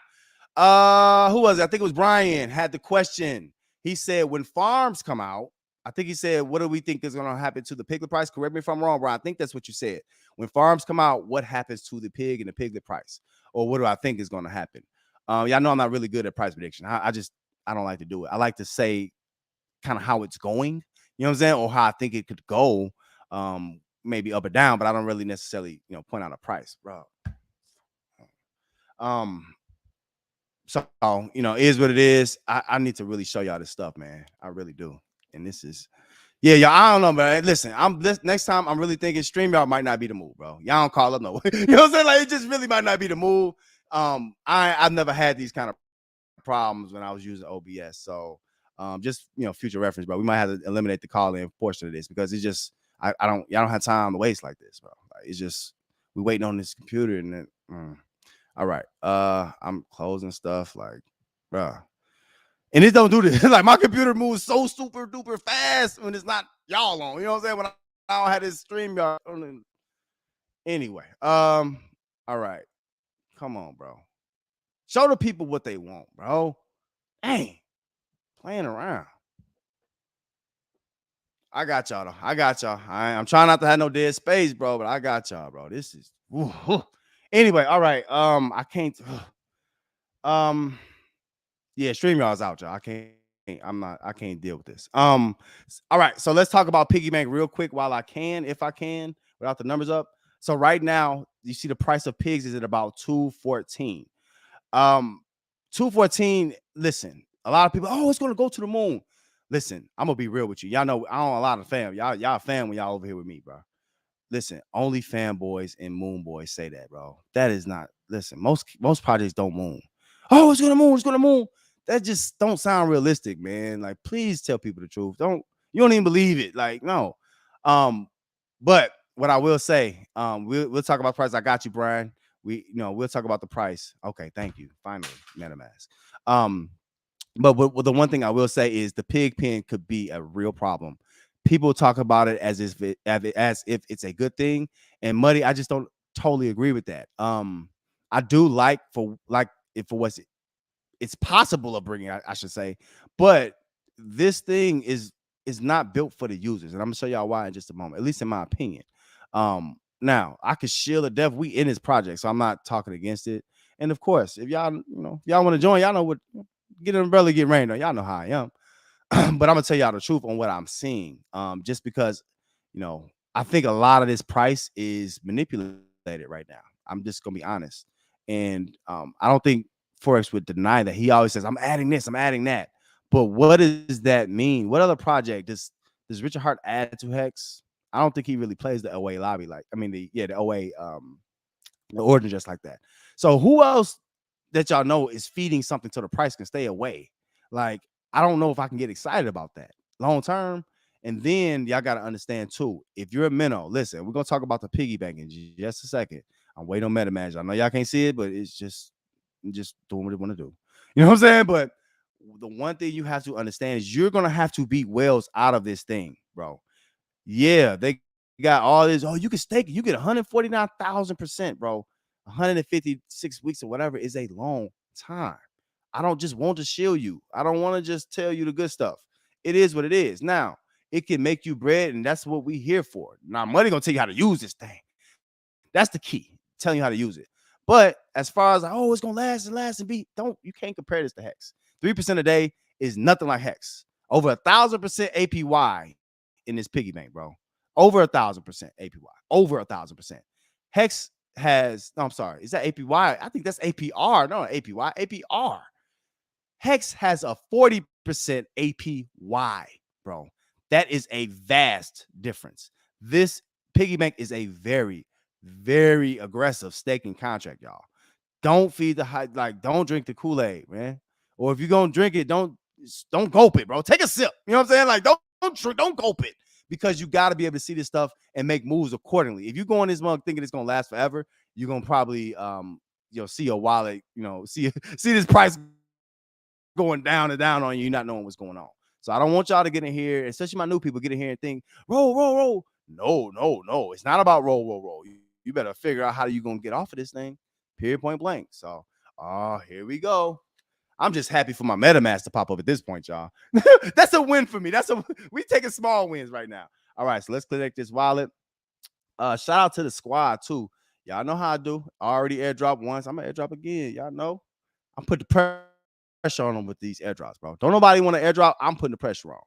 Speaker 1: Who was it? I think it was Brian had the question. He said when farms come out, I think he said, what do we think is going to happen to the piglet price? Correct me if I'm wrong, Brian. I think that's what you said. When farms come out, what happens to the pig and the piglet price? Or what do I think is going to happen? Y'all know I'm not really good at price prediction. I don't like to do it. I like to say kind of how it's going, you know what I'm saying? Or how I think it could go, maybe up or down, but I don't really necessarily, point out a price, bro. So, is what it is. I need to really show y'all this stuff, man. I really do. And this is, yeah, y'all, I don't know, but listen, next time I'm really thinking StreamYard might not be the move, bro. Y'all don't call up no way. You know what I'm saying? Like, it just really might not be the move. I've never had these kind of problems when I was using OBS. So just future reference, bro. We might have to eliminate the call-in portion of this because it's just y'all don't have time to waste like this, bro. Like, it's just we waiting on this computer and then All right. I'm closing stuff like, bruh. And it don't do this. Like my computer moves so super duper fast when it's not y'all on. You know what I'm saying? When I don't have this stream y'all. Anyway, all right. Come on, bro. Show the people what they want, bro. Dang, playing around. I got y'all though. I got y'all. I'm trying not to have no dead space, bro, but I got y'all, bro. This is anyway. All right. I can't. Yeah, StreamYard's out, y'all. I can't. I can't deal with this. All right. So let's talk about piggy bank real quick while I can, if I can, without the numbers up. So right now, you see the price of pigs is at about 214. 214. Listen, a lot of people, oh, it's gonna go to the moon. Listen, I'm gonna be real with you. Y'all know I don't a lot of fam. Y'all fan when y'all over here with me, bro. Listen, only fanboys and moon boys say that, bro. That is not. Listen, most projects don't moon. Oh, it's gonna moon. It's gonna moon. That just don't sound realistic, man. Like, please tell people the truth. You don't even believe it. Like, no. But what I will say, we'll talk about price. I got you, Brian. We'll talk about the price. Okay, thank you. Finally, MetaMask. But the one thing I will say is the pig pen could be a real problem. People talk about it as if it's a good thing. And Muddy, I just don't totally agree with that. I do like for what's it's possible of bringing, I should say, but this thing is not built for the users, and I'm gonna show y'all why in just a moment. At least in my opinion. Now I could shield the dev. We in this project, so I'm not talking against it. And of course, if y'all y'all want to join, y'all know what. Get an umbrella, get rained on. Y'all know how I am. But I'm gonna tell y'all the truth on what I'm seeing. Just because, I think a lot of this price is manipulated right now. I'm just gonna be honest. And I don't think Forex would deny that. He always says, I'm adding this, I'm adding that. But what does that mean? What other project does Richard Hart add to Hex? I don't think he really plays the OA lobby the OA the origin just like that. So who else that y'all know is feeding something so the price can stay away? Like, I don't know if I can get excited about that long term. And then y'all got to understand too, if you're a minnow, listen, we're gonna talk about the piggy bank in just a second. I'm waiting on MetaMask. I know y'all can't see it, but it's just doing what it want to do. You know what I'm saying? But the one thing you have to understand is you're gonna have to beat whales out of this thing, bro. Yeah, they got all this. Oh, you can stake it. You get 149,000%, bro. 156 weeks or whatever is a long time. I don't just want to shield you. I don't want to just tell you the good stuff. It is what it is. Now, it can make you bread, and that's what we here for. Now, money gonna tell you how to use this thing. That's the key, telling you how to use it. But as far as it's gonna last and be, you can't compare this to Hex. 3% a day is nothing like Hex. Over 1,000% APY in this piggy bank, bro. Over 1,000% APY. Over 1,000%. Hex has, no, I'm sorry. Is that APY? I think that's APR. No, APY. APR. Hex has a 40% APY, bro. That is a vast difference. This piggy bank is a very, very aggressive staking contract, y'all. Don't feed the hype, don't drink the Kool-Aid, man. Or if you're gonna drink it, don't gulp it, bro. Take a sip. You know what I'm saying? Like, don't gulp it, because you got to be able to see this stuff and make moves accordingly. If you go in this mug thinking it's gonna last forever, you're gonna probably see your wallet, see this price going down and down on you, not knowing what's going on. So I don't want y'all to get in here, especially my new people, get in here and think roll. No. It's not about roll. You better figure out how you gonna get off of this thing. Period, point blank. So, here we go. I'm just happy for my MetaMask to pop up at this point, y'all. That's a win for me. We taking small wins right now. All right, so let's connect this wallet. Shout out to the squad too. Y'all know how I do. I already airdrop once. I'm gonna airdrop again. Y'all know. I'm putting the pressure on them with these airdrops, bro. Don't nobody want to airdrop. I'm putting the pressure on.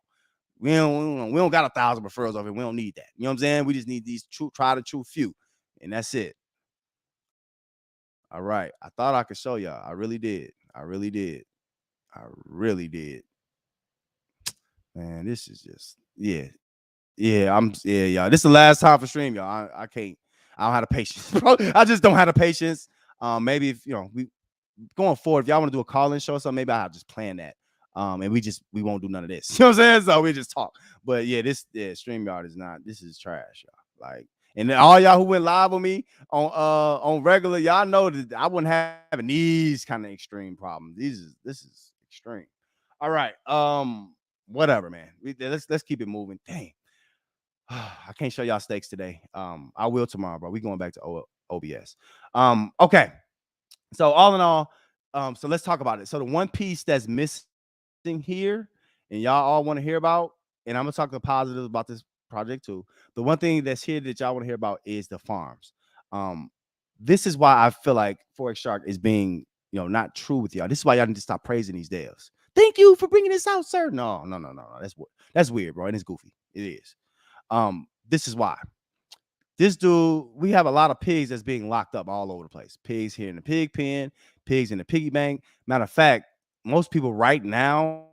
Speaker 1: We don't got 1,000 referrals over here. We don't need that. You know what I'm saying? We just need these try to true few, and that's it. All right. I thought I could show y'all. I really did. Man, this is just y'all. This is the last time for stream, y'all. I can't. I don't have the patience, bro. I just don't have the patience. Maybe if we going forward, if y'all want to do a call-in show or something, maybe I'll just plan that. And we won't do none of this. You know what I'm saying? So we just talk. But yeah, StreamYard is not. This is trash, y'all. Like, And then all y'all who went live with me on regular, y'all know that I wasn't having these kind of extreme problems. This is extreme. All right. Whatever, man. Let's keep it moving. Dang. I can't show y'all stakes today. I will tomorrow, bro. We going back to OBS. Okay. So all in all, so let's talk about it. So the one piece that's missing here, and y'all all want to hear about, and I'm gonna talk the positives about this project too. The one thing that's here that y'all want to hear about is the farms. This is why I feel like Forex Shark is being, not true with y'all. This is why y'all need to stop praising these devs. Thank you for bringing this out, sir. No. That's weird, bro, and it's goofy. It is. This is why. This dude, we have a lot of pigs that's being locked up all over the place. Pigs here in the pig pen, pigs in the piggy bank. Matter of fact, most people right now,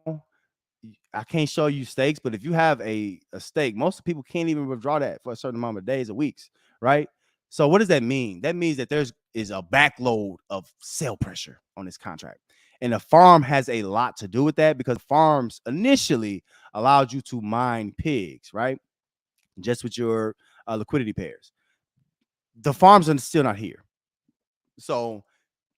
Speaker 1: I can't show you stakes, but if you have a stake, most people can't even withdraw that for a certain amount of days or weeks, right? So what does that mean? That means that is a backload of sell pressure on this contract. And the farm has a lot to do with that because farms initially allowed you to mine pigs, right? Just with your liquidity pairs. The farms are still not here. So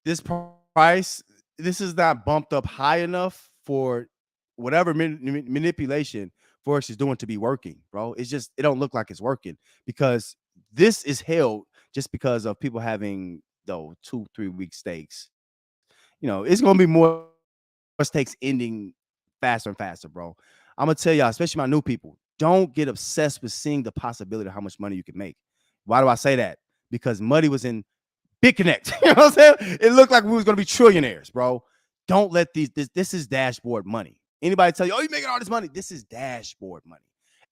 Speaker 1: this price, this is not bumped up high enough for whatever manipulation Forex is doing to be working, bro. It's just, it don't look like it's working because this is held just because of people having 2-3 week stakes. It's going to be more stakes ending faster and faster, bro. I'm going to tell y'all, especially my new people, don't get obsessed with seeing the possibility of how much money you can make. Why do I say that? Because Muddy was in Big Connect. You know what I'm saying? It looked like we was going to be trillionaires, bro. Don't let this is dashboard money. Anybody tell you, oh, you're making all this money? This is dashboard money.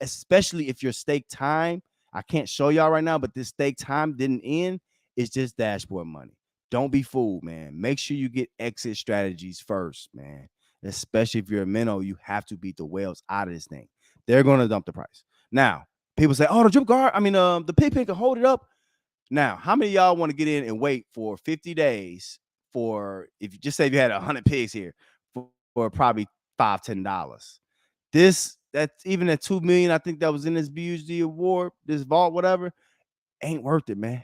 Speaker 1: Especially if your stake time, I can't show y'all right now, but this stake time didn't end. It's just dashboard money. Don't be fooled, man. Make sure you get exit strategies first, man. Especially if you're a minnow, you have to beat the whales out of this thing. They're going to dump the price. Now, people say, oh, the drip guard, the pig pen can hold it up. Now, how many of y'all want to get in and wait for 50 days for, if you just say you had 100 pigs here for probably $5-10? That's even at 2 million, I think that was in this BUSD award, this vault, whatever, ain't worth it, man.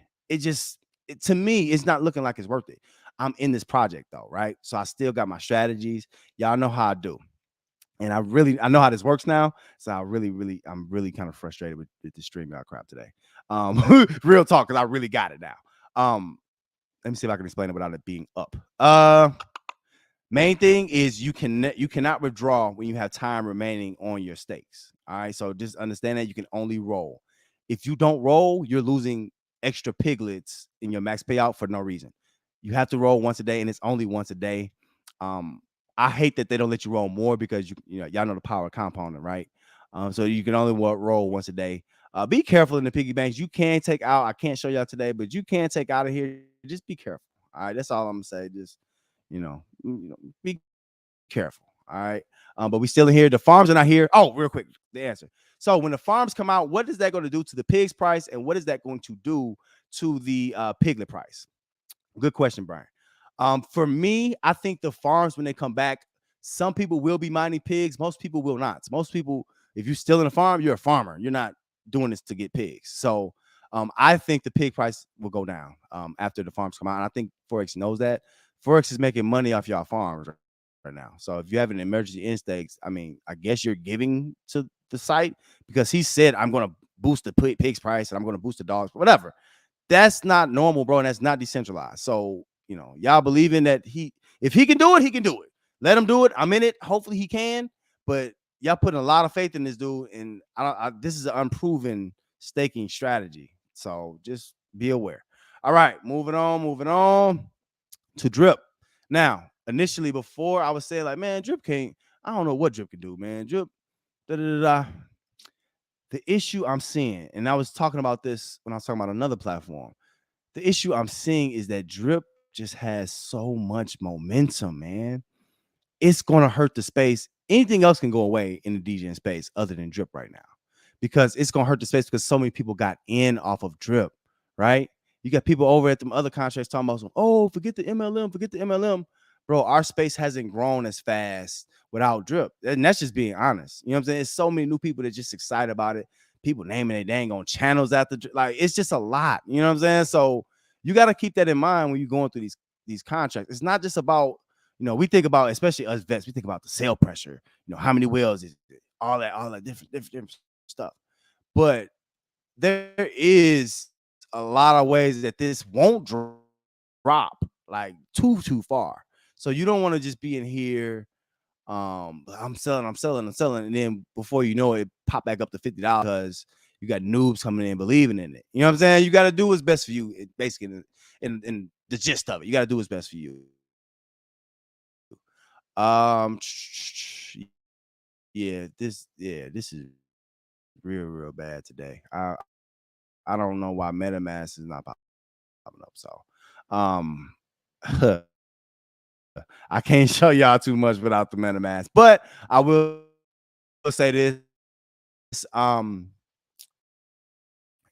Speaker 1: To me, it's not looking like it's worth it. I'm in this project though, right? So I still got my strategies. Y'all know how I do. And I know how this works now. So I'm really kind of frustrated with the StreamYard crap today. Real talk, because I really got it now. Let me see if I can explain it without it being up. Main thing is you cannot withdraw when you have time remaining on your stakes. All right. So just understand that you can only roll. If you don't roll, you're losing extra piglets in your max payout for no reason. You have to roll once a day, and it's only once a day. I hate that they don't let you roll more because y'all know the power of compounding, right? So you can only roll once a day. Be careful in the piggy banks. You can take out. I can't show y'all today, but you can take out of here. Just be careful. All right, that's all I'm gonna say. Just be careful. All right. But we still in here. The farms are not here. Oh, real quick, the answer. So when the farms come out, what is that going to do to the pigs price, and what is that going to do to the piglet price? Good question, Brian. For me, I think the farms, when they come back, some people will be mining pigs. Most people will not. Most people, if you're still in a farm, you're a farmer. You're not doing this to get pigs. So I think the pig price will go down after the farms come out. And I think Forex knows that. Forex is making money off y'all farms right now. So if you have an emergency in stakes, I guess you're giving to the site because he said, I'm going to boost the pig's price and I'm going to boost the dogs, whatever. That's not normal, bro. And that's not decentralized. So, y'all believe in that if he can do it, he can do it. Let him do it. I'm in it. Hopefully he can. But y'all putting a lot of faith in this dude. And this is an unproven staking strategy. So just be aware. All right, moving on to drip. Now, initially, before I was saying like, man, drip can't, I don't know what drip can do, man. Drip, The issue I'm seeing, and I was talking about this when I was talking about another platform. The issue I'm seeing is that drip just has so much momentum, man. It's going to hurt the space. Anything else can go away in the degen space other than drip right now, because it's going to hurt the space because so many people got in off of drip, right? You got people over at them other contracts talking about, oh, forget the MLM. Bro, our space hasn't grown as fast without drip. And that's just being honest. You know what I'm saying? It's so many new people that are just excited about it. people naming their dang on channels after, like, it's just a lot. You know what I'm saying? So you got to keep that in mind when you're going through these contracts. It's not just about, we think about, especially us vets, we think about the sale pressure, how many whales is it, all that different stuff. But there is a lot of ways that this won't drop like too far. So you don't want to just be in here, I'm selling, and then before you know it, pop back up to $50 because you got noobs coming in believing in it. You know what I'm saying? You got to do what's best for you. Basically, in the gist of it, you got to do what's best for you. Um, this is real bad today. I don't know why MetaMask is not popping up. So, I can't show y'all too much without the MetaMask, but I will say this.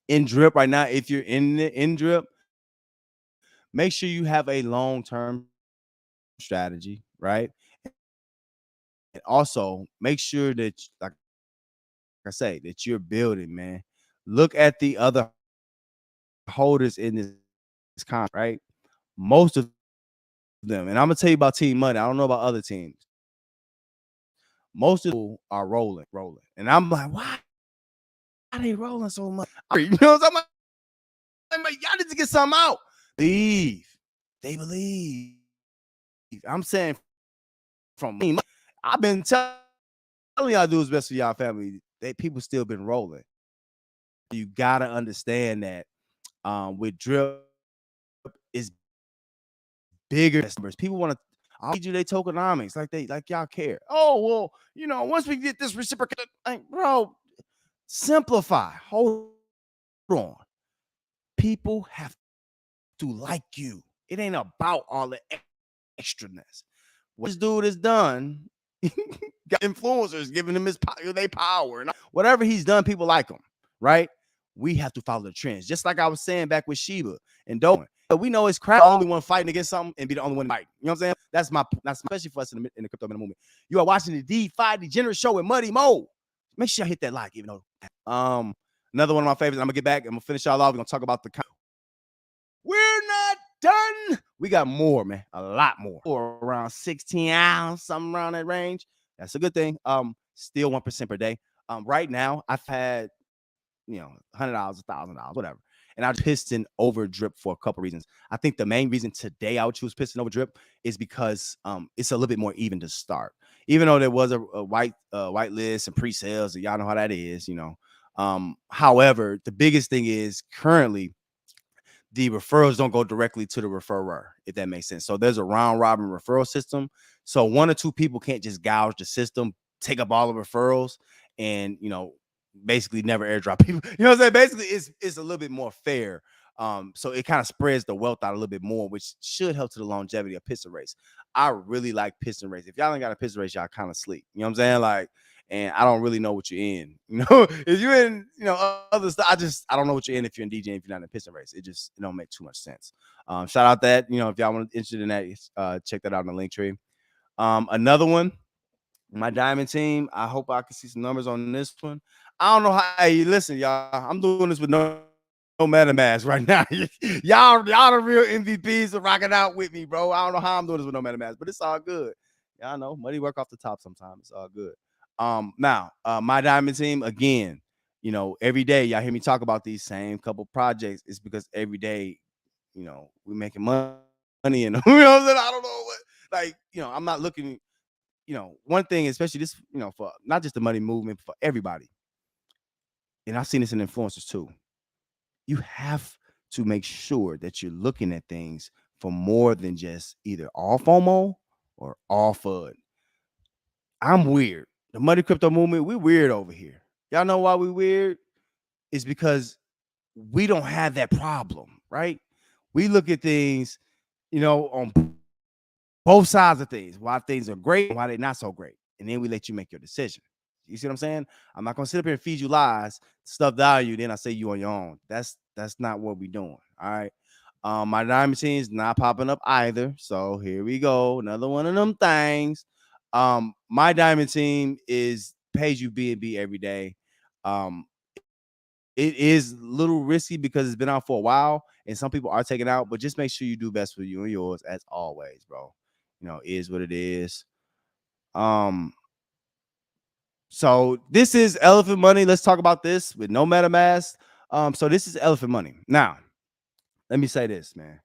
Speaker 1: In drip right now, if you're in drip, make sure you have a long-term strategy, right? And also make sure that, like I say, that you're building, man. Look at the other holders in this contract, right? Most of them, and I'm gonna tell you about Team Money. I don't know about other teams. Most of them are rolling, and I'm like, why are they rolling so much? You know what I'm saying? I'm like, y'all need to get something out. They believe. I'm saying from me, I've been telling y'all do what's best for y'all family. People still been rolling. You gotta understand that with drip is bigger numbers. People want to, I'll read you their tokenomics like y'all care. Oh, well, once we get this reciprocated, like, bro, simplify. Hold on. People have to like you. It ain't about all the extraness. What this dude has done, got influencers giving him their power, and whatever he's done, people like him, right? We have to follow the trends, just like I was saying back with Shiba and Dolan. We know it's crap. Only one fighting against something and be the only one fighting. You know what I'm saying? That's especially for us in the crypto movement. You are watching the DeFi Degenerate Show with Muddy Mo. Make sure you hit that like, even though another one of my favorites. I'm gonna get back. I'm gonna finish y'all off. We're gonna talk about we're not done. We got more, man. A lot more. Or around 16 hours, something around that range. That's a good thing. Still 1% per day. Right now, I've had, $100, $1,000, whatever. And I piston over drip for a couple reasons. I think the main reason today I would choose piston over drip is because it's a little bit more even to start. Even though there was a white list and pre-sales, and y'all know how that is, However, the biggest thing is currently the referrals don't go directly to the referrer, if that makes sense. So there's a round robin referral system. So one or two people can't just gouge the system, take up all the referrals, and basically never airdrop people. You know what I'm saying? Basically, it's a little bit more fair. So it kind of spreads the wealth out a little bit more, which should help to the longevity of piston race. I really like piston race. If y'all ain't got a piston race, y'all kind of sleep. You know what I'm saying? Like, and I don't really know what you're in. If you're in, other stuff, I don't know what you're in if you're in DJ, if you're not in a piston race. It don't make too much sense. Shout out that, if y'all want interested in that, check that out in the link tree. Another one, my diamond team. I hope I can see some numbers on this one. I don't know how. Hey, listen, y'all. I'm doing this with no MetaMask right now. y'all the real MVPs are rocking out with me, bro. I don't know how I'm doing this with no MetaMask, but it's all good. Y'all know money work off the top sometimes. It's all good. Now, my diamond team again. Every day y'all hear me talk about these same couple projects. It's because every day, we're making money in them. You know what I'm saying? I don't know what. I'm not looking. One thing, especially this, for not just the money movement, but for everybody. And I've seen this in influencers too. You have to make sure that you're looking at things for more than just either all FOMO or all FUD. I'm weird. The money crypto movement, we weird over here. Y'all know why we weird? It's because we don't have that problem, right? We look at things, on both sides of things, why things are great and why they're not so great. And then we let you make your decision. You see what I'm saying? I'm not gonna sit up here and feed you lies, stuff value, then I say you on your own. That's not what we're doing. All right. My diamond team's not popping up either. So here we go. Another one of them things. My diamond team is pays you B&B every day. it is a little risky because it's been out for a while and some people are taking out, but just make sure you do best for you and yours as always, bro. Is what it is. So this is elephant money. Let's talk about this with no MetaMask. So this is elephant money. Now, let me say this, man.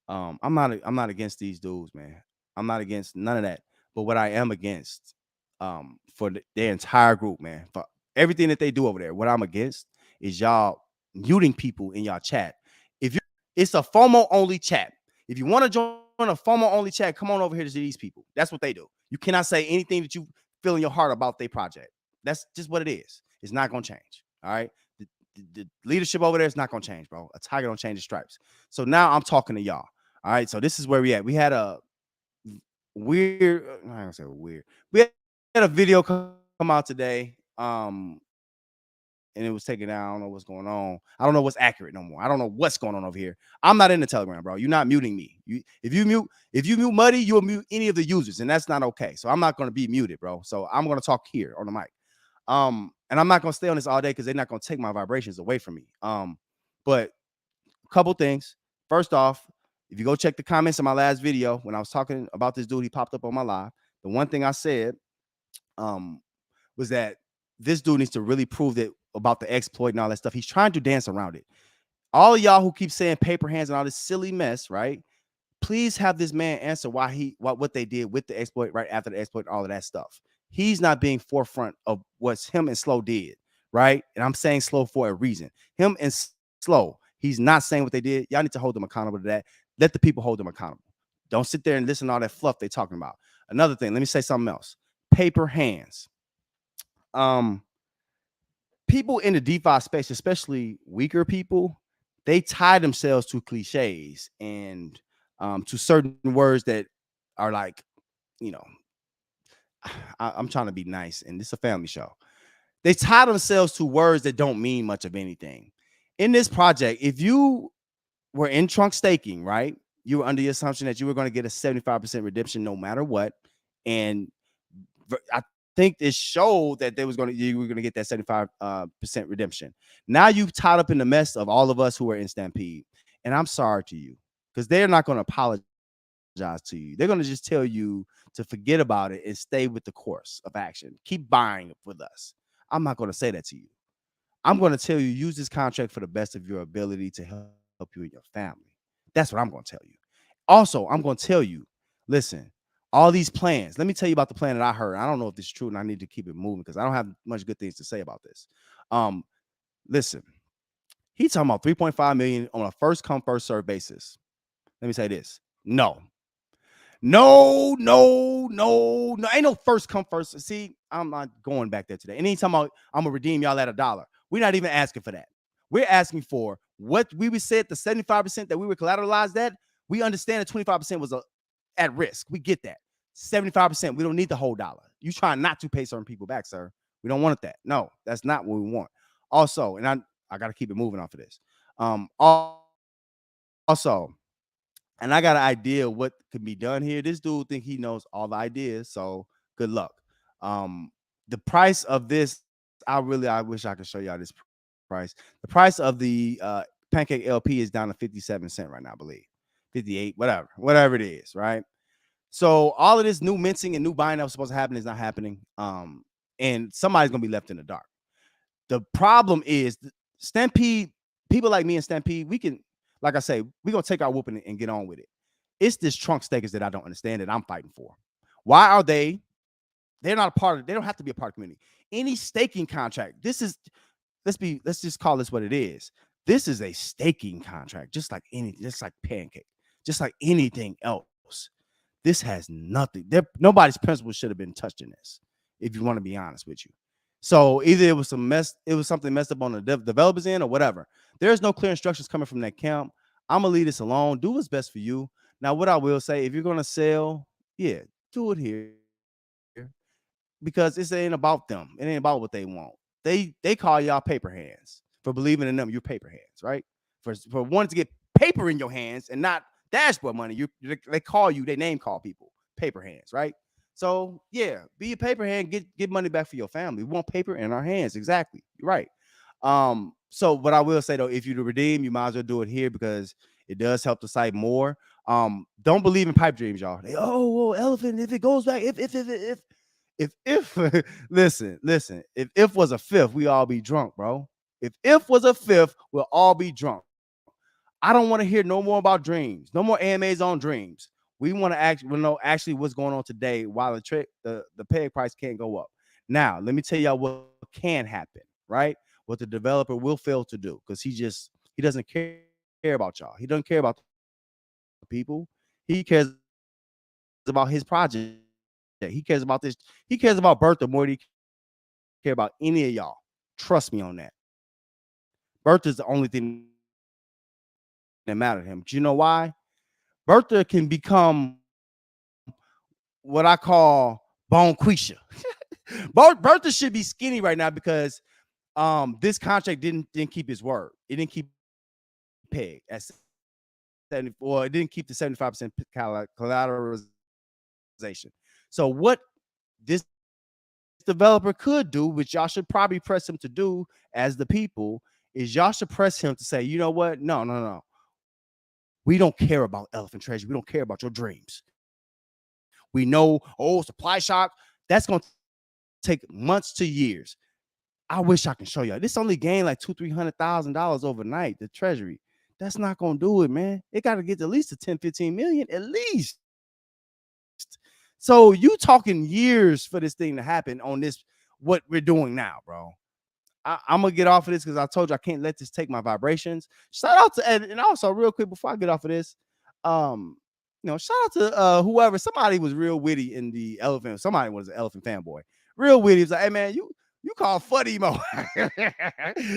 Speaker 1: I'm not against these dudes, man. I'm not against none of that. But what I am against, for their entire group, man, for everything that they do over there, what I'm against is y'all muting people in y'all chat. It's a FOMO only chat. If you want to join a FOMO only chat, come on over here to see these people. That's what they do. You cannot say anything that you feel in your heart about their project. That's just what it is. It's not gonna change. All right. The leadership over there is not gonna change, bro. A tiger don't change his stripes. So now I'm talking to y'all. All right. So this is where we at. We had a weird, I don't gonna say weird. We had a video come out today. And it was taken down. I don't know what's going on. I don't know what's accurate no more. I don't know what's going on over here. I'm not in the Telegram, bro. You're not muting me. If you mute Muddy, you'll mute any of the users, and that's not okay. So I'm not going to be muted, bro. So I'm going to talk here on the mic. And I'm not going to stay on this all day because they're not going to take my vibrations away from me. But a couple things. First off, if you go check the comments in my last video when I was talking about this dude, he popped up on my live. The one thing I said, was that this dude needs to really prove that about the exploit and all that stuff. He's trying to dance around it. All of y'all who keep saying paper hands and all this silly mess, right? Please have this man answer why what they did with the exploit right after the exploit and all of that stuff. He's not being forefront of what's him and Slow did, right? And I'm saying Slow for a reason. Him and Slow, he's not saying what they did. Y'all need to hold them accountable to that. Let the people hold them accountable. Don't sit there and listen to all that fluff they're talking about. Another thing, let me say something else. Paper hands. People in the DeFi space, especially weaker people, they tie themselves to cliches and to certain words that are like, I'm trying to be nice, and this is a family show. They tie themselves to words that don't mean much of anything. In this project, if you were in trunk staking, right, you were under the assumption that you were going to get a 75% redemption no matter what, and I think it showed that you were going to get that 75% redemption. Now you've tied up in the mess of all of us who are in Stampede, and I'm sorry to you because they're not going to apologize to you. They're going to just tell you to forget about it and stay with the course of action. Keep buying with us. I'm not going to say that to you. I'm going to tell you, use this contract for the best of your ability to help you and your family. That's what I'm going to tell you. Also, I'm going to tell you, listen, all these plans. Let me tell you about the plan that I heard. I don't know if this is true, and I need to keep it moving because I don't have much good things to say about this. Listen, he's talking about 3.5 million on a first come, first serve basis. Let me say this. No. Ain't no first come, first. See, I'm not going back there today. And anytime I'm gonna redeem y'all at $1. We're not even asking for that. We're asking for what we would say the 75% that we would collateralize that. We understand that 25% was at risk. We get that. 75%, we don't need the whole dollar. You trying not to pay certain people back, sir. We don't want that. No, that's not what we want. Also, and I got to keep it moving off of this. Also, and I got an idea what could be done here. This dude think he knows all the ideas, so good luck. The price of this, I wish I could show y'all this price. The price of the Pancake LP is down to 57 cents right now, I believe. 58, whatever it is, right? So all of this new minting and new buying that was supposed to happen is not happening. And somebody's gonna be left in the dark. The problem is Stampede, people like me and Stampede, we can, like I say, we're gonna take our whooping and get on with it. It's this trunk stakers that I don't understand that I'm fighting for. Why are they? They're not a part of, they don't have to be a part of the community. Any staking contract, this is, let's just call this what it is. This is a staking contract, just like Pancake, just like anything else. This has nothing. Nobody's principles should have been touched in this, if you want to be honest with you. So either it was something messed up on the developers end or whatever. There's no clear instructions coming from that camp. I'm gonna leave this alone. Do what's best for you. Now, what I will say, if you're gonna sell, yeah, do it here. Because it ain't about them. It ain't about what they want. They call y'all paper hands for believing in them. You're paper hands, right? For wanting to get paper in your hands and not dashboard money. They call you, they name call people paper hands, right? So yeah, be a paper hand, get money back for your family. We want paper in our hands. Exactly. You're right. So what I will say though, if you to redeem, you might as well do it here because it does help the site more. Don't believe in pipe dreams, y'all. Oh, elephant, if it goes back, if listen, if was a fifth, we all be drunk, bro. If was a fifth, we'll all be drunk. I don't want to hear no more about dreams, no more AMAs on dreams. We want to actually know actually what's going on today while the peg price can't go up. Now, let me tell y'all what can happen, right? What the developer will fail to do because he doesn't care about y'all. He doesn't care about the people. He cares about his project. He cares about this. He cares about Bertha more than he care about any of y'all. Trust me on that. Bertha's the only thing that matters to him. Do you know why? Bertha can become what I call bonquisha. Bertha should be skinny right now because this contract didn't keep his word. It didn't keep peg at 74. It didn't keep the 75% collateralization. So what this developer could do, which y'all should probably press him to do as the people, is y'all should press him to say, you know what? No. We don't care about elephant treasure. We don't care about your dreams. We know, supply shock. That's going to take months to years. I wish I can show you. This only gained like $200,000-$300,000 overnight, the treasury. That's not going to do it, man. It got to get to at least to 10, 15 million, at least. So you talking years for this thing to happen on this, what we're doing now, bro. I'm going to get off of this because I told you I can't let this take my vibrations. Shout out to Ed, and also real quick before I get off of this, shout out to whoever, somebody was real witty in the elephant. Somebody was an elephant fanboy. Real witty. He was like, hey man, you call funny mo.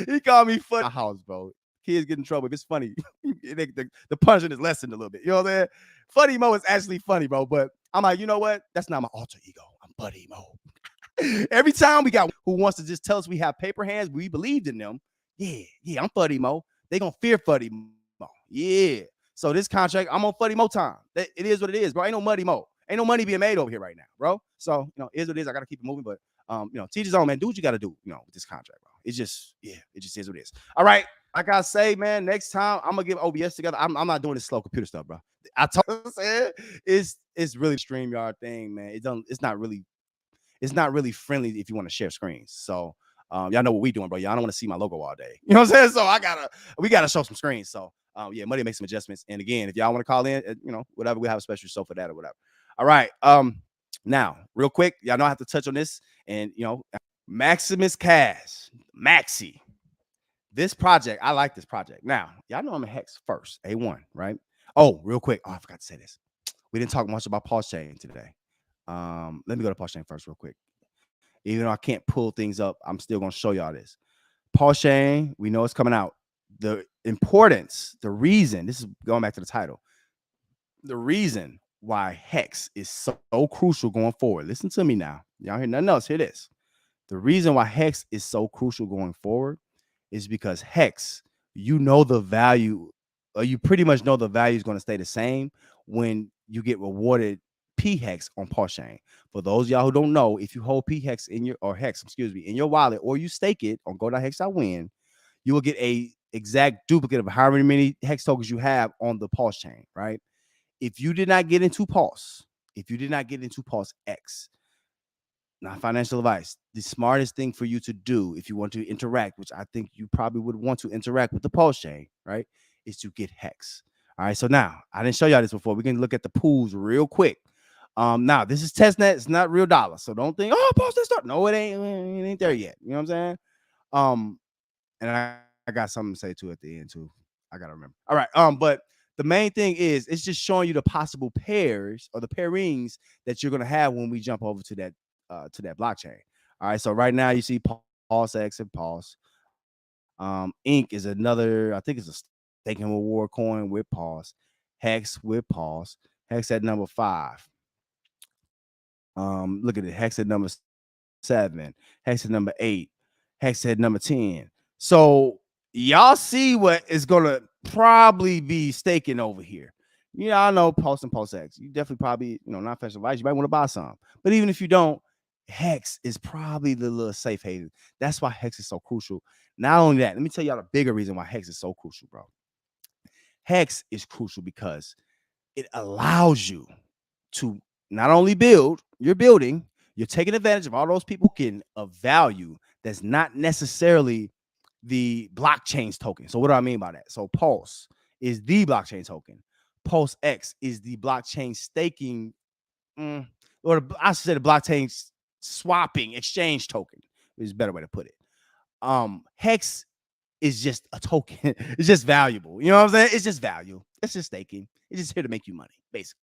Speaker 1: He called me funny. My house, bro. Kids get in trouble if it's funny. The punishment is lessened a little bit. You know what I'm saying? Funny mo is actually funny, bro. But I'm like, you know what? That's not my alter ego. I'm Buddy Mo. Every time we got who wants to just tell us we have paper hands, we believed in them. Yeah, I'm Buddy Mo. They gonna fear Buddy Mo. Yeah. So this contract, I'm on Buddy Mo time. It is what it is, bro. Ain't no Muddy Mo. Ain't no money being made over here right now, bro. So it is what it is. I gotta keep it moving, but teach his own, man. Do what you gotta do, with this contract, bro. It just is what it is. All right. Like I say, man, next time I'm gonna get OBS together. I'm not doing this slow computer stuff, bro. I told you, it's really StreamYard thing, man. It's not really friendly if you want to share screens. So y'all know what we doing, bro. Y'all don't want to see my logo all day. You know what I'm saying? So we gotta show some screens. So Money make some adjustments. And again, if y'all want to call in, whatever, we have a special show for that or whatever. All right. Now, real quick, y'all know I have to touch on this. And Maximus Cash, Maxi. This project, I like this project. Now, y'all know I'm a Hex first, A1, right? Oh, real quick. Oh, I forgot to say this. We didn't talk much about Pulsechain today. Let me go to Pulsechain first real quick. Even though I can't pull things up, I'm still going to show y'all this. Pulsechain, we know it's coming out. The importance, the reason, this is going back to the title, the reason why Hex is so crucial going forward. Listen to me now. Y'all hear nothing else. Hear this. The reason why Hex is so crucial going forward is because Hex, the value, or you pretty much know the value is going to stay the same when you get rewarded P-Hex on Pulsechain. For those of y'all who don't know, if you hold P-Hex in your wallet, or you stake it on go.hex.win, you will get a exact duplicate of however many Hex tokens you have on the Pulsechain, right? If you did not get into Pulse X, not financial advice, the smartest thing for you to do if you want to interact, which I think you probably would want to interact with the Pulsechain, right, is to get Hex. All right, so now I didn't show y'all this before. We can look at the pools real quick. Now this is testnet, it's not real dollar, so don't think, Pulse start. No, it ain't there yet. You know what I'm saying? And I got something to say too at the end too. I gotta remember. All right, but the main thing is it's just showing you the possible pairs or the pairings that you're gonna have when we jump over to that blockchain. All right, so right now you see Pulse X and Pulse. Ink is another, I think it's a staking reward coin with Pulse. Hex with Pulse. Hex at number 5. Look at it. Hex at number 7. Hex at number 8. Hex at number 10. So y'all see what is gonna probably be staking over here. I know Pulse and Pulse X. You definitely probably, not financial advice. You might want to buy some. But even if you don't, Hex is probably the little safe haven. That's why Hex is so crucial. Not only that, let me tell y'all the bigger reason why Hex is so crucial, bro. Hex is crucial because it allows you to not only build, you're building, you're taking advantage of all those people of value that's not necessarily the blockchain's token. So what do I mean by that? So Pulse is the blockchain token. Pulse X is the blockchain staking, or I should say the blockchain swapping exchange token is a better way to put it. Hex is just a token. It's just valuable. You know what I'm saying? It's just value. It's just staking. It's just here to make you money, basically.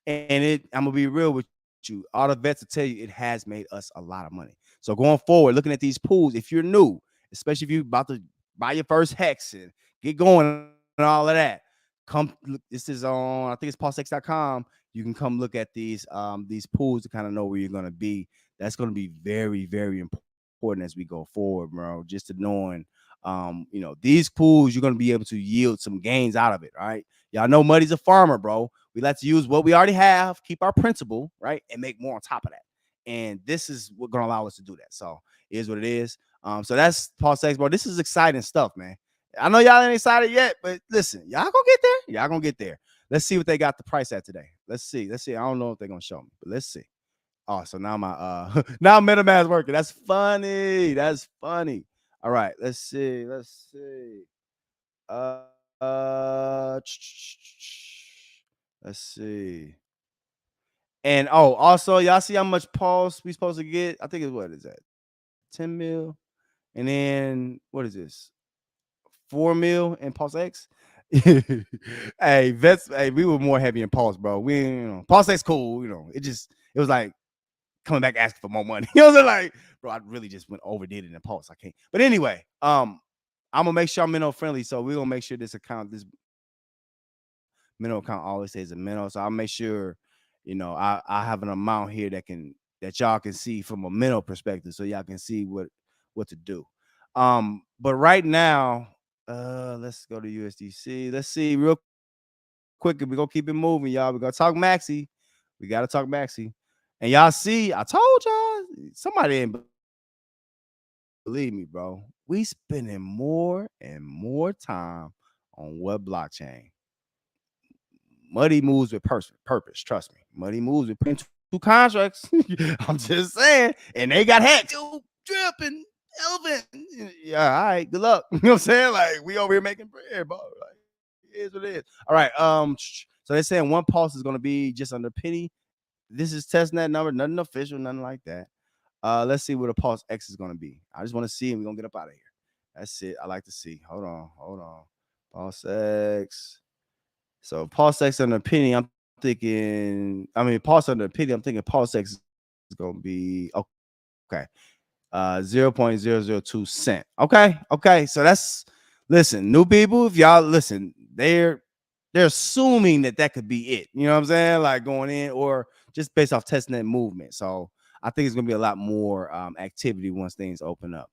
Speaker 1: And I'm gonna be real with you. All the vets will tell you it has made us a lot of money. So going forward, looking at these pools, if you're new, especially if you're about to buy your first hex and get going and all of that, come look. This is on, I think it's pulsechain.com. You can come look at these pools to kind of know where you're gonna be. That's gonna be very, very important as we go forward, bro. Just to knowing these pools, you're gonna be able to yield some gains out of it. All right. Y'all know Muddy's a farmer, bro. We like to use what we already have, keep our principal, right, and make more on top of that. And this is what's gonna allow us to do that. So it is what it is. So that's Pulsechain, bro. This is exciting stuff, man. I know y'all ain't excited yet, but listen, y'all gonna get there. Y'all gonna get there. Let's see what they got the price at today. Let's see. Let's see. I don't know if they're gonna show me, but let's see. Oh, so now my now MetaMask working. That's funny. That's funny. All right, let's see. Let's see. Let's see. And also, y'all see how much pulse we supposed to get? I think it's what is that? 10 mil. And then what is this? 4 mil in Pulse X. Hey, we were more heavy in Pulse, bro. Pulse X cool, it was like coming back asking for more money. You know what I'm saying? Like, bro, I really just overdid it in Pulse. I can't. But anyway, I'm gonna make sure I'm minnow friendly. So we're gonna make sure this minnow account always says a minnow. So I'll make sure, I have an amount here that y'all can see from a minnow perspective, so y'all can see what to do. But right now, let's go to USDC. Let's see real quick. We're gonna keep it moving, y'all. We're gonna talk Maxi. We gotta talk Maxi. And y'all see, I told y'all, somebody didn't believe me, bro. We spending more and more time on what blockchain. Muddy moves with purpose. Trust me. Muddy moves with putting two contracts. I'm just saying. And they got hacked. Dripping, elephant. Yeah, all right. Good luck. You know what I'm saying? Like, we over here making bread, bro. Like, it is what it is. All right. So they're saying one pulse is gonna be just under penny. This is testing that number, nothing official, nothing like that. Let's see what a Pulse X is gonna be. I just want to see, and we're gonna get up out of here. That's it. I like to see. Hold on. Pulse X. So Pulse X under penny. Pulse under penny. I'm thinking Pulse X is gonna be okay. 0.002 cent. Okay. So listen, new people. If y'all listen, they're assuming that could be it. You know what I'm saying? Like going in, or just based off testing that movement. So I think it's gonna be a lot more activity once things open up.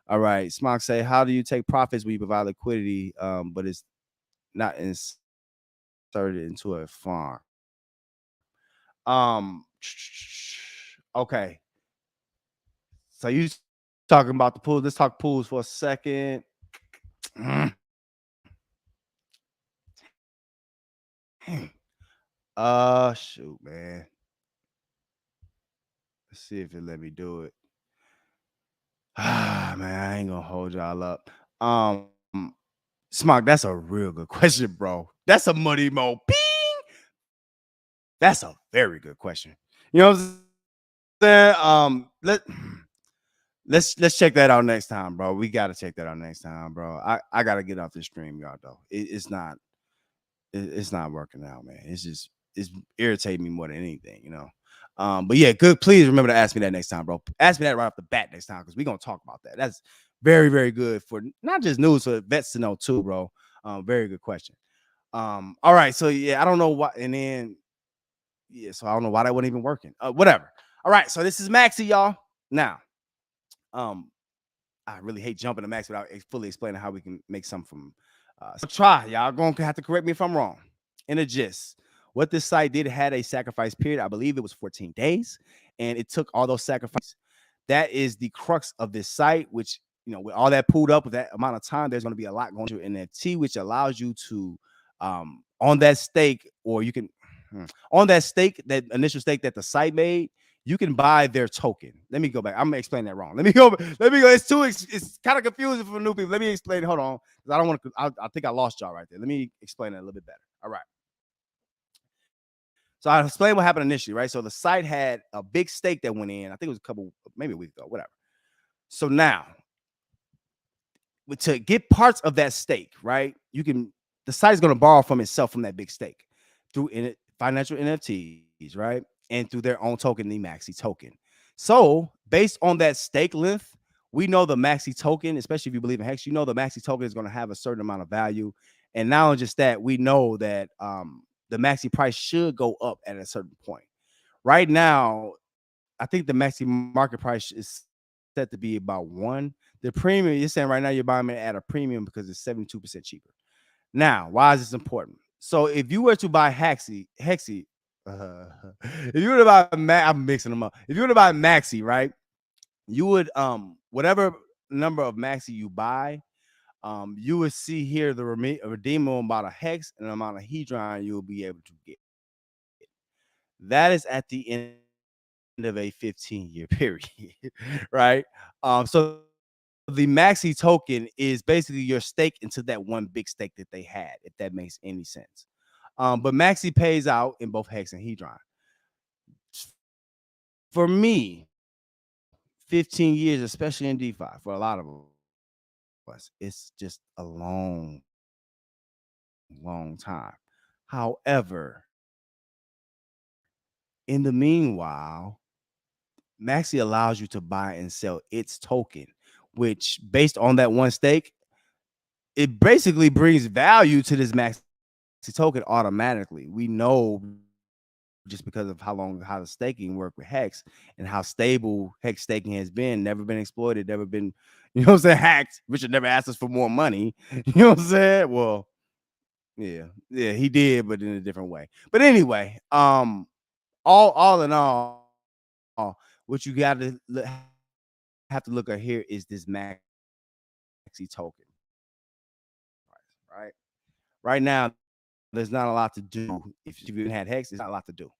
Speaker 1: All right. Smock say, how do you take profits when you provide liquidity, but it's not inserted into a farm? Okay. So you talking about the pools? Let's talk pools for a second. Shoot, man. Let's see if it let me do it. Man, I ain't gonna hold y'all up. Smock, that's a real good question, bro. That's a money mo. Ping. That's a very good question. You know what I'm saying? Let's check that out next time, bro. We gotta check that out next time, bro. I gotta get off this stream, y'all. Though it's not working out, man. It's irritating me more than anything, But yeah, good. Please remember to ask me that next time, bro. Ask me that right off the bat next time, because we're gonna talk about that. That's very, very good for not just news, for vets to know too, bro. Very good question. All right, so yeah, I don't know why, and then so I don't know why that wasn't even working. Whatever. All right, so this is Maxi, y'all. Now, I really hate jumping to Max without fully explaining how we can make some from. So try, y'all gonna have to correct me if I'm wrong. In a gist, what this site did had a sacrifice period. I believe it was 14 days. and it took all those sacrifices. That is the crux of this site, which, with all that pulled up with that amount of time, there's going to be a lot going to NFT, which allows you to, on that stake, or you can, on that stake, that initial stake that the site made, you can buy their token. Let me go back. I'm gonna explain that wrong. Let me go. It's kind of confusing for new people. Let me explain. Hold on, because I don't want to. I think I lost y'all right there. Let me explain it a little bit better. All right. So I explained what happened initially, right? So the site had a big stake that went in. I think it was maybe a week ago, whatever. So now, to get parts of that stake, right? The site is going to borrow from itself from that big stake through financial NFTs, right? And through their own token, the Maxi token. So based on that stake length, we know the Maxi token, especially if you believe in Hex, the Maxi token is going to have a certain amount of value. And not only just that, we know that the Maxi price should go up at a certain point. Right now, I think the Maxi market price is set to be about 1. The premium, you're saying right now you're buying it at a premium because it's 72% cheaper. Now, why is this important? So if you were to buy Hexy, if you were to buy I'm mixing them up. If you were to buy Maxi, right, you would whatever number of Maxi you buy, you would see here the redeemable amount of Hex and the amount of Hedron you will be able to get. That is at the end of a 15-year period, right? So the Maxi token is basically your stake into that one big stake that they had, if that makes any sense. But Maxi pays out in both Hex and Hedron. For me, 15 years, especially in DeFi, for a lot of us, it's just a long, long time. However, in the meanwhile, Maxi allows you to buy and sell its token, which based on that one stake, it basically brings value to this Maxi token automatically. We know just because of how the staking worked with Hex and how stable Hex staking has been, never been exploited, never been, hacked. Richard never asked us for more money. You know what I'm saying? Well, yeah, he did, but in a different way. But anyway, all in all, what you got to have to look at here is this Maxi token, right? Right now, there's not a lot to do. If you even had Hex, there's not a lot to do.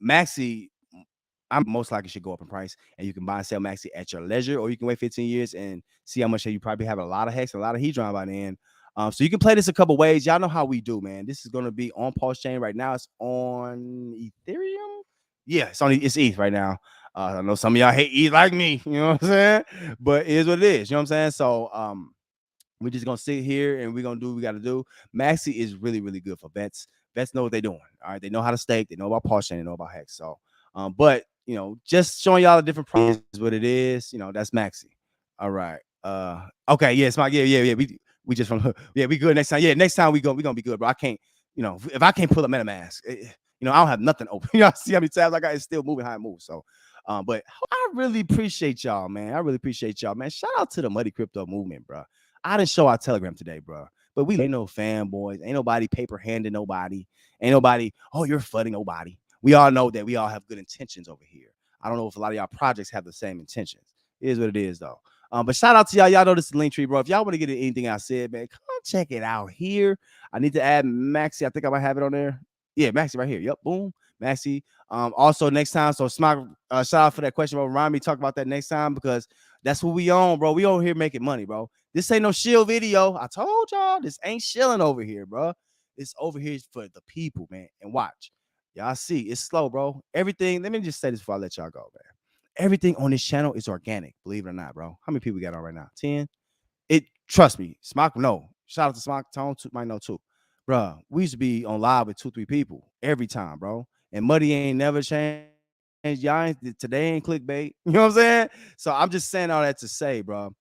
Speaker 1: Maxi, I'm most likely should go up in price, and you can buy and sell Maxi at your leisure, or you can wait 15 years and see how much you probably have a lot of Hex, a lot of Hedron by then. So you can play this a couple ways. Y'all know how we do, man. This is going to be on Pulsechain right now. It's on Ethereum. Yeah, it's ETH right now. I know some of y'all hate ETH like me, you know what I'm saying? But it is what it is, you know what I'm saying? So we're just gonna sit here and we're gonna do what we gotta do. Maxi is really, really good for vets. Vets know what they're doing. All right, they know how to stake, they know about Pulsechain, they know about Hex. So but just showing y'all the different prices, what it is, that's Maxi. All right. Okay, yeah, it's my yeah. We just from yeah, we good next time. Yeah, next time we gonna be good, bro. I can't, if I can't pull up MetaMask, I don't have nothing open. See how many tabs I got? It's still moving how it moves. So but I really appreciate y'all, man. I really appreciate y'all, man. Shout out to the Muddy Crypto movement, bro. I didn't show our Telegram today, bro. But we ain't no fanboys. Ain't nobody paper handing nobody. Ain't nobody, oh, you're flooding nobody. We all know that we all have good intentions over here. I don't know if a lot of y'all projects have the same intentions. It is what it is, though. But shout out to y'all. Y'all know this is the link tree, bro. If y'all want to get anything I said, man, come check it out here. I need to add Maxi. I think I might have it on there. Yeah, Maxi right here. Yep, boom. Maxi. Also next time. So Smock, shout out for that question, bro. Remind me to talk about that next time because that's what we on, bro. We over here making money, bro. This ain't no shill video. I told y'all this ain't shilling over here, bro. It's over here for the people, man. And watch. Y'all see, it's slow, bro. Everything, let me just say this before I let y'all go, man. Everything on this channel is organic, believe it or not, bro. How many people we got on right now? 10? Trust me, Smock, no. Shout out to Smock, Tone might know too. Bro, we used to be on live with 2-3 people every time, bro. And Muddy ain't never changed. Y'all today ain't clickbait. You know what I'm saying? So I'm just saying all that to say, bro.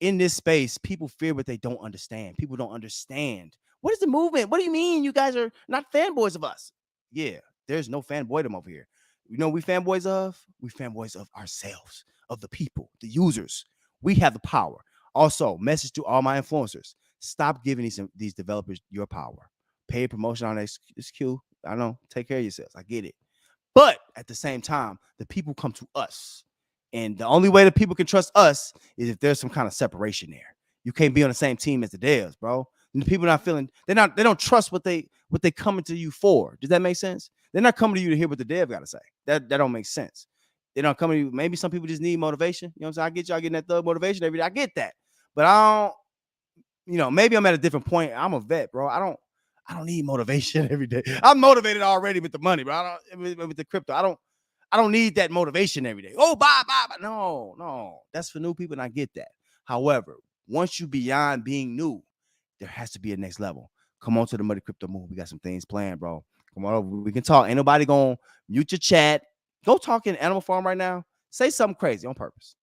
Speaker 1: In this space, people fear what they don't understand. People don't understand. What is the movement? What do you mean you guys are not fanboys of us? Yeah, there's no fanboydom over here. You know what we fanboys of? We fanboys of ourselves, of the people, the users. We have the power. Also, message to all my influencers. Stop giving these developers your power. Paid promotion on XQ. I know. Take care of yourselves. I get it. But at the same time, the people come to us. And the only way that people can trust us is if there's some kind of separation there. You can't be on the same team as the devs, bro. And the people not feeling, they don't trust what they coming to you for. Does that make sense? They're not coming to you to hear what the dev got to say. That don't make sense. They don't come to you. Maybe some people just need motivation. You know what I'm saying? I get y'all getting that thug motivation every day. I get that. But I don't, maybe I'm at a different point. I'm a vet, bro. I don't need motivation every day. I'm motivated already with the money, bro. I don't with the crypto. I don't need that motivation every day. Oh, buy. No. That's for new people, and I get that. However, once you beyond being new, there has to be a next level. Come on to the Muddy Crypto Move. We got some things planned, bro. Come on over. We can talk. Ain't nobody gonna mute your chat. Go talk in Animal Farm right now. Say something crazy on purpose.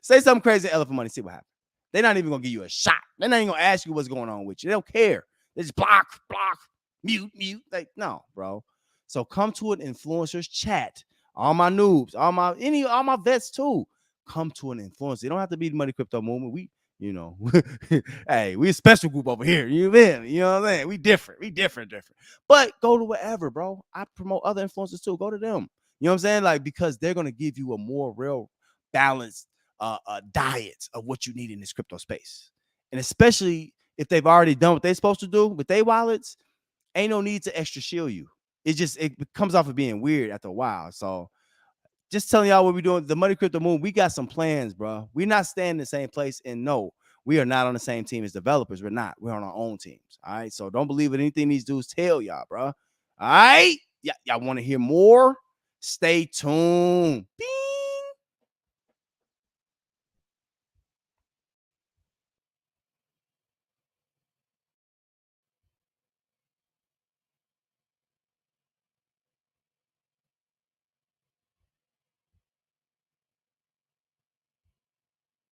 Speaker 1: Say something crazy in Elephant Money. See what happens. They're not even gonna give you a shot. They're not even gonna ask you what's going on with you. They don't care. They just block, mute. Like, no, bro. So come to an influencer's chat. All my noobs, all my vets too. Come to an influencer. It don't have to be the Money Crypto Movement. We, hey, we a special group over here. You know what I'm saying? We different. But go to wherever, bro. I promote other influencers too. Go to them. You know what I'm saying? Like, because they're gonna give you a more real balanced diet of what you need in this crypto space. And especially if they've already done what they're supposed to do with their wallets, ain't no need to extra shield you. It comes off of being weird after a while. So just telling y'all what we're doing. The Money Crypto Moon, we got some plans, bro. We're not staying in the same place. And no, we are not on the same team as developers. We're not. We're on our own teams. All right. So don't believe in anything these dudes tell y'all, bro. All right. Yeah, y'all want to hear more? Stay tuned. Beep.